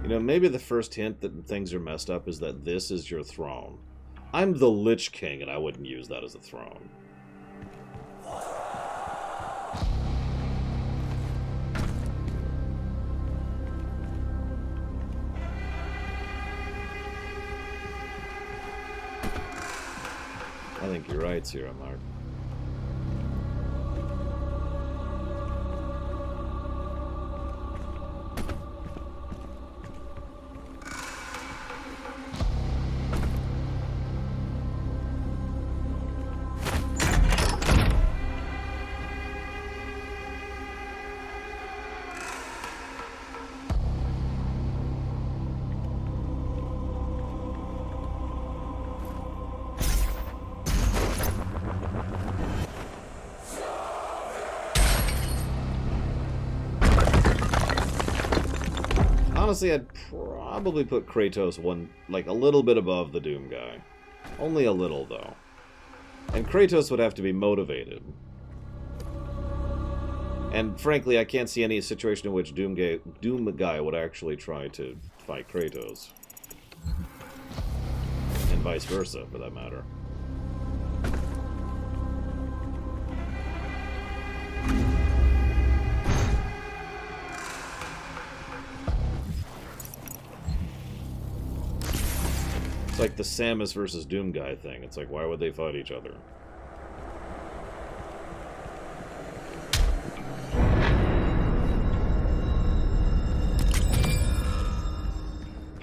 You know, maybe the first hint that things are messed up is that this is your throne. I'm the Lich King, and I wouldn't use that as a throne. I think you're right, Sierra Mark. Honestly, I'd probably put Kratos a little bit above the Doom guy. Only a little, though. And Kratos would have to be motivated. And frankly, I can't see any situation in which Doom guy would actually try to fight Kratos. And vice versa, for that matter. It's like the Samus versus Doom guy thing. It's like, why would they fight each other?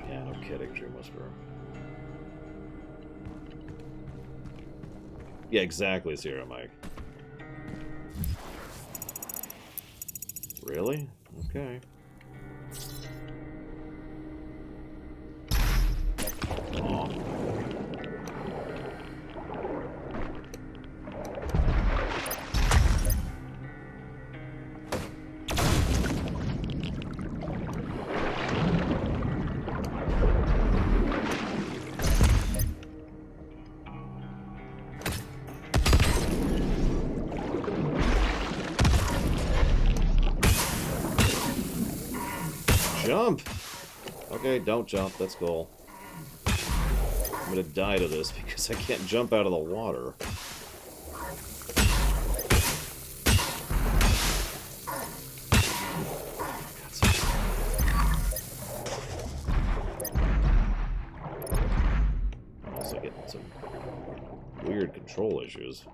Yeah, no kidding, Dream Whisperer. Yeah, exactly, Sierra Mike. Really? Okay. Aw. Jump! Okay, don't jump. That's cool. I'm gonna die to this because I can't jump out of the water. I'm also getting some weird control issues.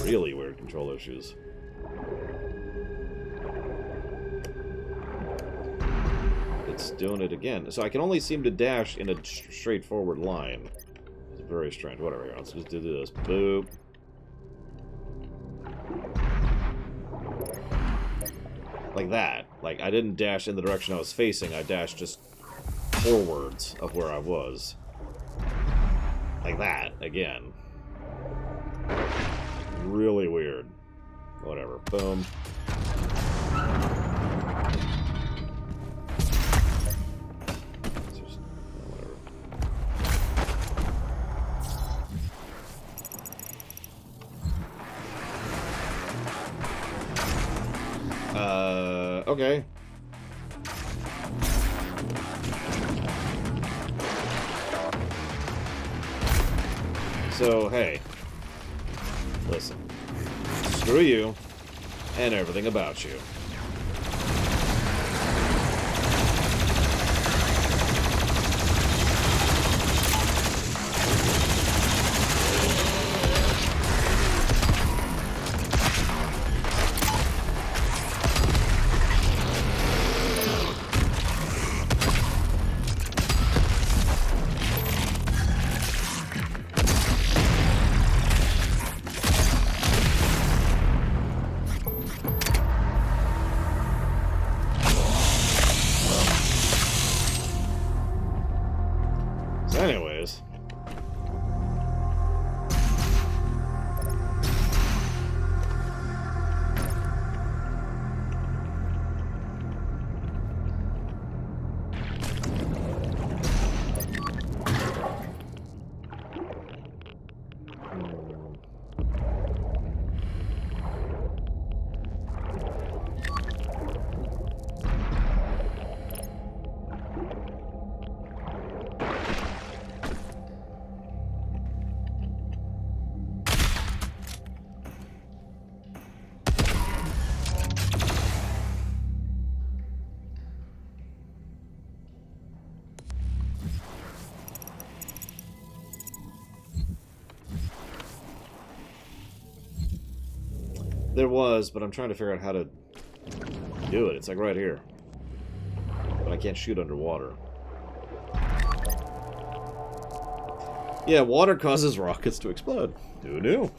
Really weird control issues. It's doing it again. So I can only seem to dash in a straightforward line. It's very strange. Whatever. Let's just do this. Boop. Like that. Like, I didn't dash in the direction I was facing. I dashed just forwards of where I was. Like that. Again. Really weird. Whatever. Boom. It's just, whatever. Okay. So, hey. Listen. Screw you and everything about you. Anyways. There was, but I'm trying to figure out how to do it. It's like right here. But I can't shoot underwater. Yeah, water causes rockets to explode. Who knew?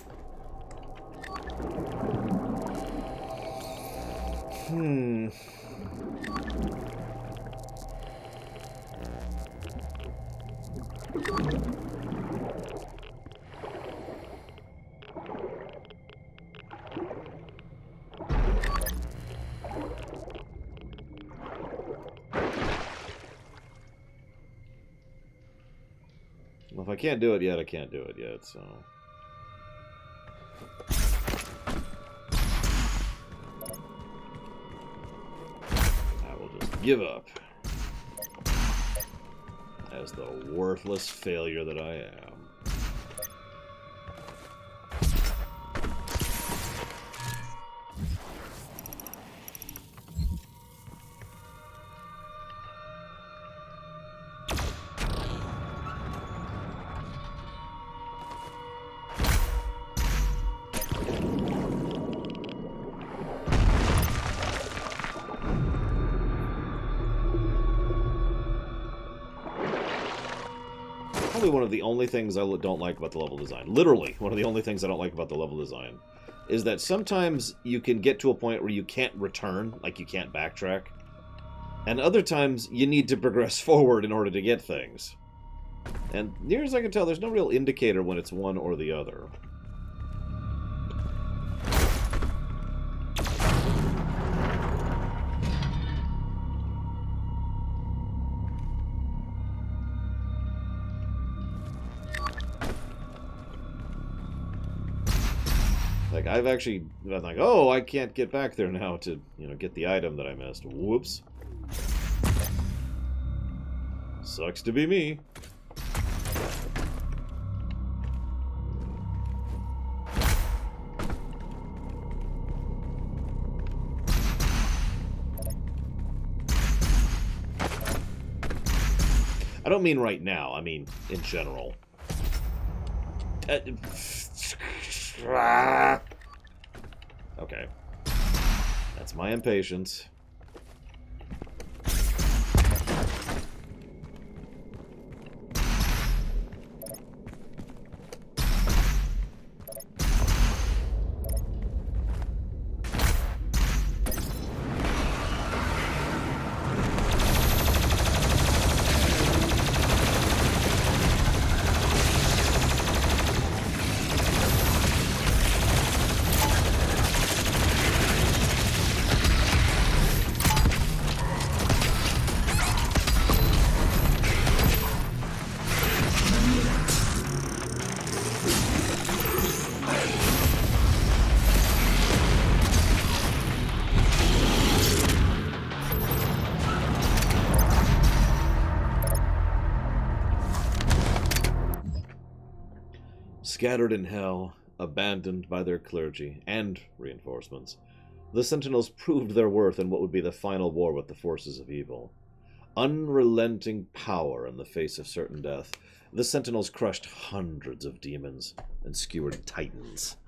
Well, if I can't do it yet, I can't do it yet, so... I will just give up. As the worthless failure that I am. Probably one of the only things I don't like about the level design, literally one of the only things I don't like about the level design, is that sometimes you can get to a point where you can't return, like you can't backtrack, and other times you need to progress forward in order to get things. And near as I can tell, there's no real indicator when it's one or the other. Like, I've actually been like, oh, I can't get back there now to, you know, get the item that I missed. Whoops. Sucks to be me. I don't mean right now, I mean in general. Okay. That's my impatience. Scattered in hell, abandoned by their clergy and reinforcements, the Sentinels proved their worth in what would be the final war with the forces of evil. Unrelenting power in the face of certain death, the Sentinels crushed hundreds of demons and skewered titans.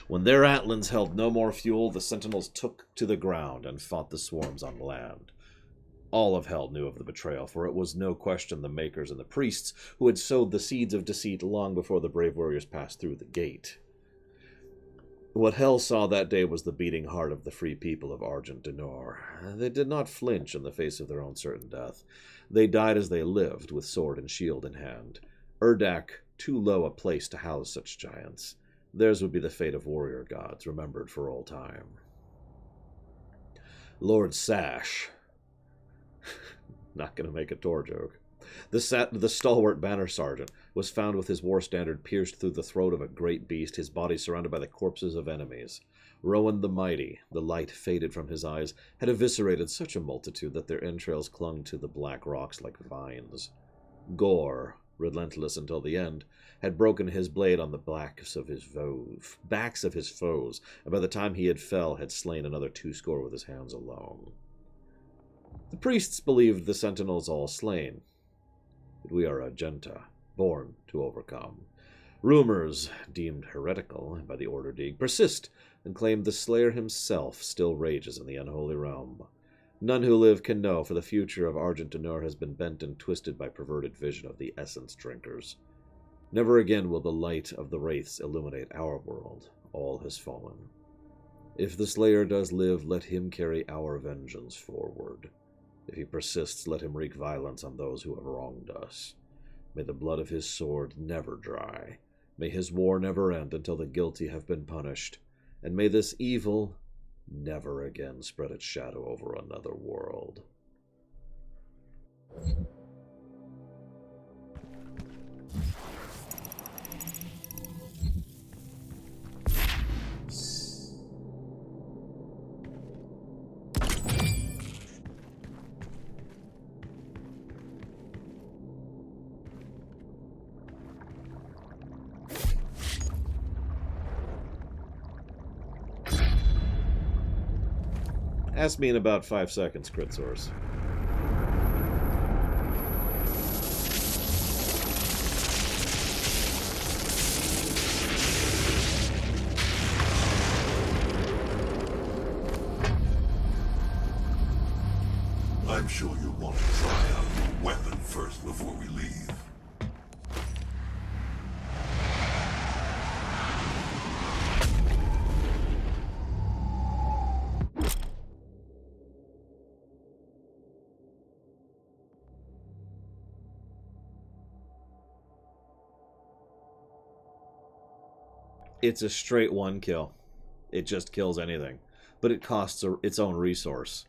When their Atlands held no more fuel, the Sentinels took to the ground and fought the swarms on land. All of Hell knew of the betrayal, for it was no question the Makers and the priests who had sowed the seeds of deceit long before the brave warriors passed through the gate. What Hell saw that day was the beating heart of the free people of Argent D'Nor. They did not flinch in the face of their own certain death. They died as they lived, with sword and shield in hand. Urdak, too low a place to house such giants. Theirs would be the fate of warrior gods, remembered for all time. Lord Sash. Not going to make a Tor joke. The stalwart banner sergeant was found with his war standard pierced through the throat of a great beast, his body surrounded by the corpses of enemies. Rowan the Mighty, the light faded from his eyes, had eviscerated such a multitude that their entrails clung to the black rocks like vines. Gore, relentless until the end, had broken his blade on the backs of his foes, and by the time he had fell, had slain another 20 with his hands alone. The priests believed the Sentinels all slain, but we are Argenta, born to overcome. Rumors, deemed heretical by the Order Dig, persist and claim the Slayer himself still rages in the unholy realm. None who live can know, for the future of Argent D'Nor has been bent and twisted by perverted vision of the essence drinkers. Never again will the light of the wraiths illuminate our world. All has fallen. If the Slayer does live, let him carry our vengeance forward. If he persists, let him wreak violence on those who have wronged us. May the blood of his sword never dry. May his war never end until the guilty have been punished. And may this evil never again spread its shadow over another world. Ask me in about 5 seconds, Crit Source. I'm sure you'll want to try out your weapon first before we leave. It's a straight one kill. It just kills anything. But it costs its own resource.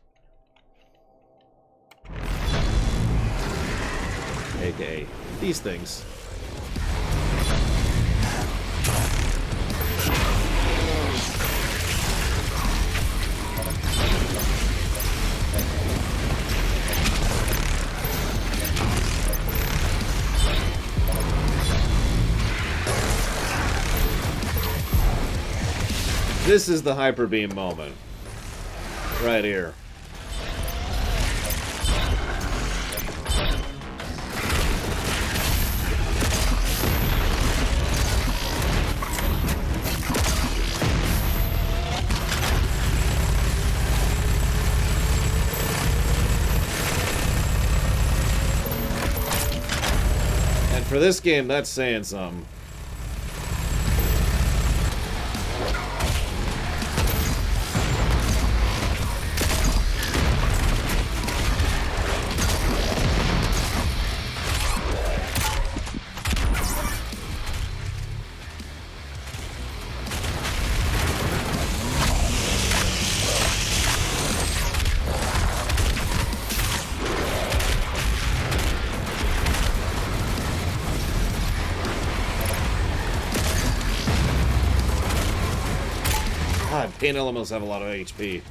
AKA these things. This is the Hyper Beam moment. Right here. And for this game, that's saying something. Pain elements have a lot of HP.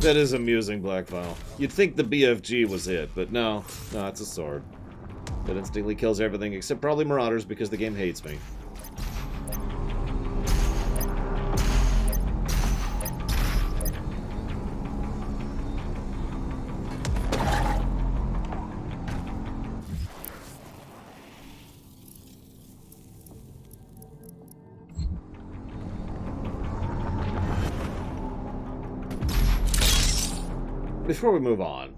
That is amusing, Black Vial. You'd think the BFG was it, but no. No, it's a sword. That instantly kills everything except probably Marauders because the game hates me. Before we move on,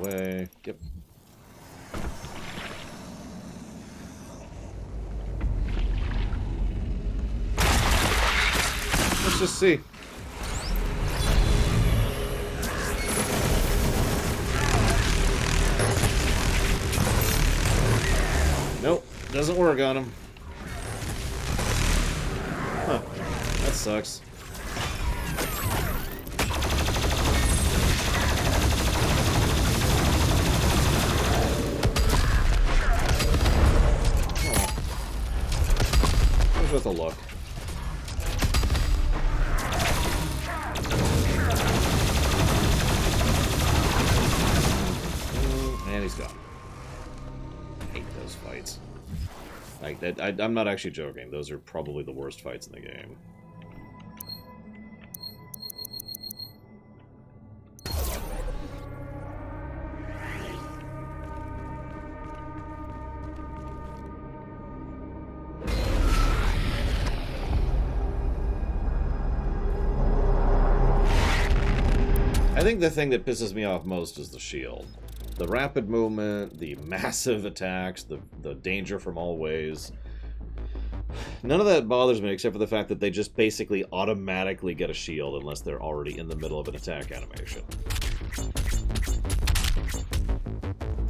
way. Yep. Let's just see. Nope, doesn't work on him. Huh, that sucks. With a look. And he's gone. I hate those fights. Like that, I'm not actually joking. Those are probably the worst fights in the game. I think the thing that pisses me off most is the shield. The rapid movement, the massive attacks, the danger from all ways. None of that bothers me except for the fact that they just basically automatically get a shield unless they're already in the middle of an attack animation.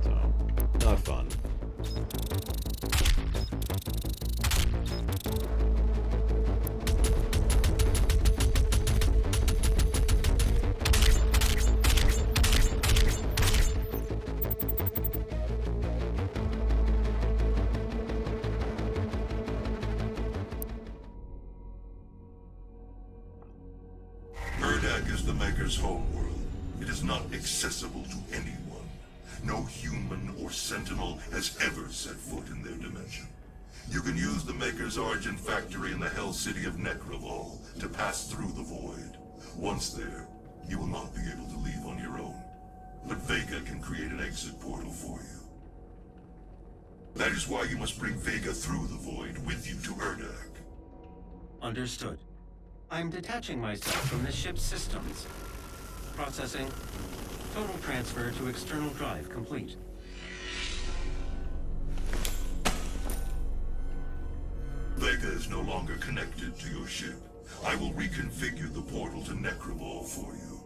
So, not fun. Urdak is the Maker's homeworld. It is not accessible to anyone. No human or Sentinel has ever set foot in their dimension. You can use the Maker's origin factory in the Hell City of Necravol to pass through the Void. Once there, you will not be able to leave on your own. But Vega can create an exit portal for you. That is why you must bring Vega through the Void with you to Urdak. Understood. I'm detaching myself from the ship's systems. Processing. Total transfer to external drive complete. Vega is no longer connected to your ship. I will reconfigure the portal to Necravol for you.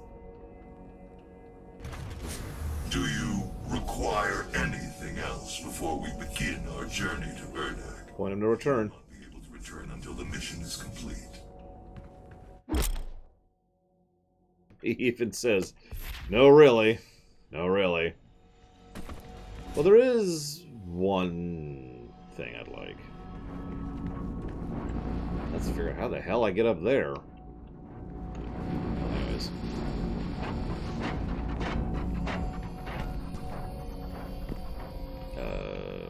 Do you require anything else before we begin our journey to Urdak? Point him to return. I'll be able to return until the mission is complete. He even says, no really. No really. Well, there is one thing I'd like. Let's figure out how the hell I get up there. Anyways.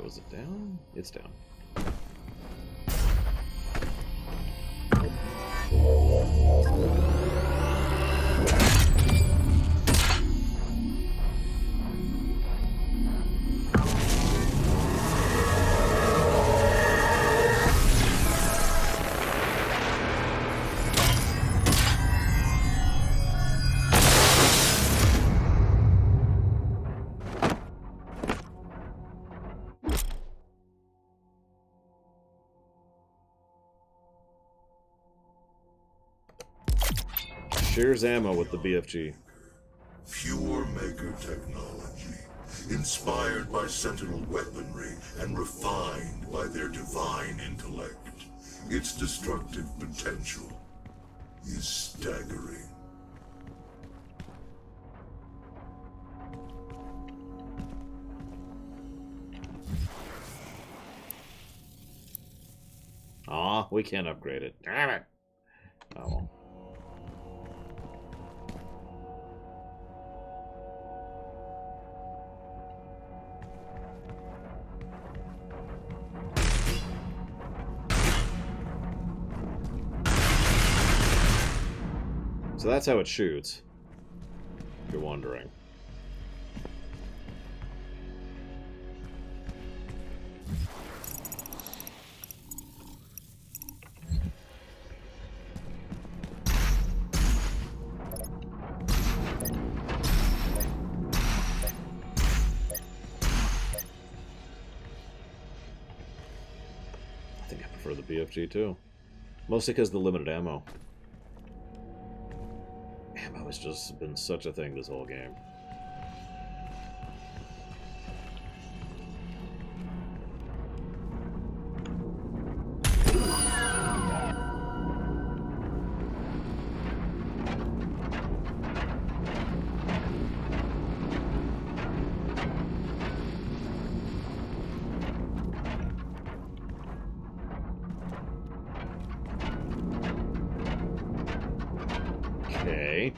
Was it down? It's down. Shares ammo with the BFG. Pure Maker technology, inspired by Sentinel weaponry and refined by their divine intellect. Its destructive potential is staggering. Aw, we can't upgrade it. Damn it! Oh well. So that's how it shoots, if you're wondering. I think I prefer the BFG too. Mostly because of the limited ammo. Ammo has just been such a thing this whole game. Okay.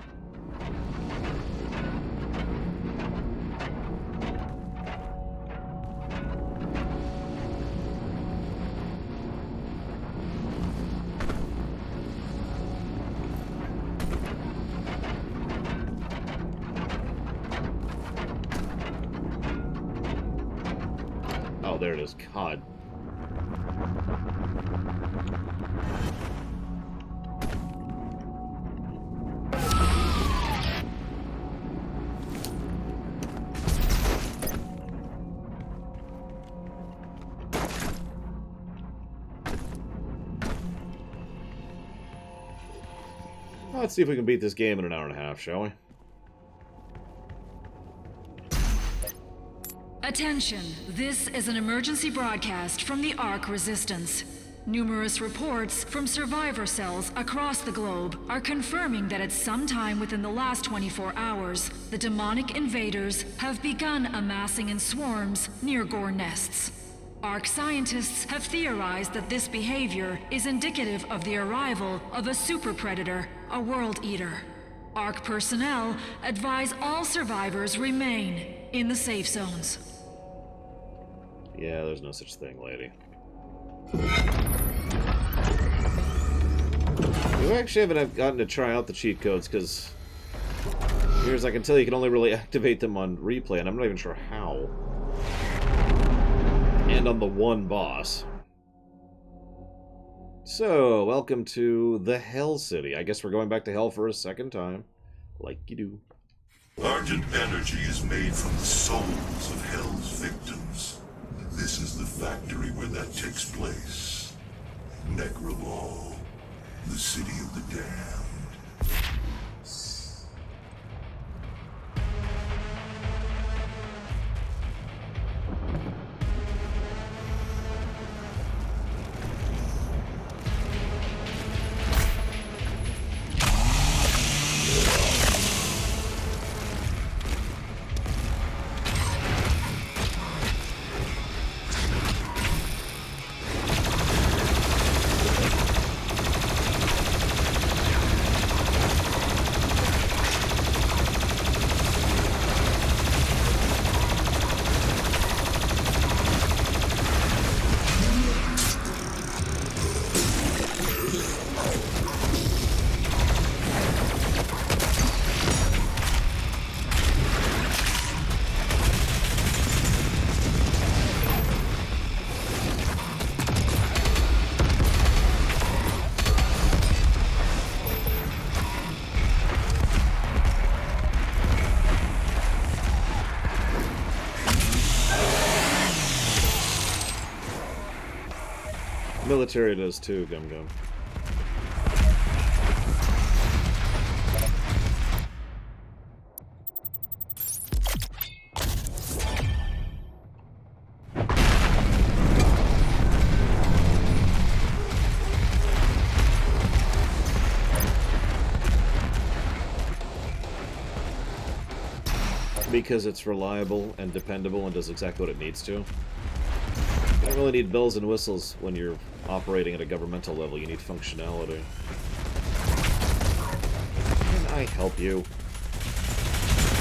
Oh, there it is. God. Let's see if we can beat this game in an hour and a half, shall we? Attention, this is an emergency broadcast from the Ark Resistance. Numerous reports from survivor cells across the globe are confirming that at some time within the last 24 hours, the demonic invaders have begun amassing in swarms near Gore nests. Ark scientists have theorized that this behavior is indicative of the arrival of a super predator, a world eater. Ark personnel advise all survivors remain in the safe zones. Yeah, there's no such thing, lady. You actually haven't gotten to try out the cheat codes, because here, as I can tell, you can only really activate them on replay, and I'm not even sure how. And on the one boss. So, welcome to the Hell City. I guess we're going back to Hell for a second time. Like you do. Argent energy is made from the souls of Hell's victims. This is the factory where that takes place. Necrolol, the city of the damned. Military does too, Gum Gum. Because it's reliable and dependable and does exactly what it needs to. You don't really need bells and whistles when you're operating at a governmental level. You need functionality. Can I help you?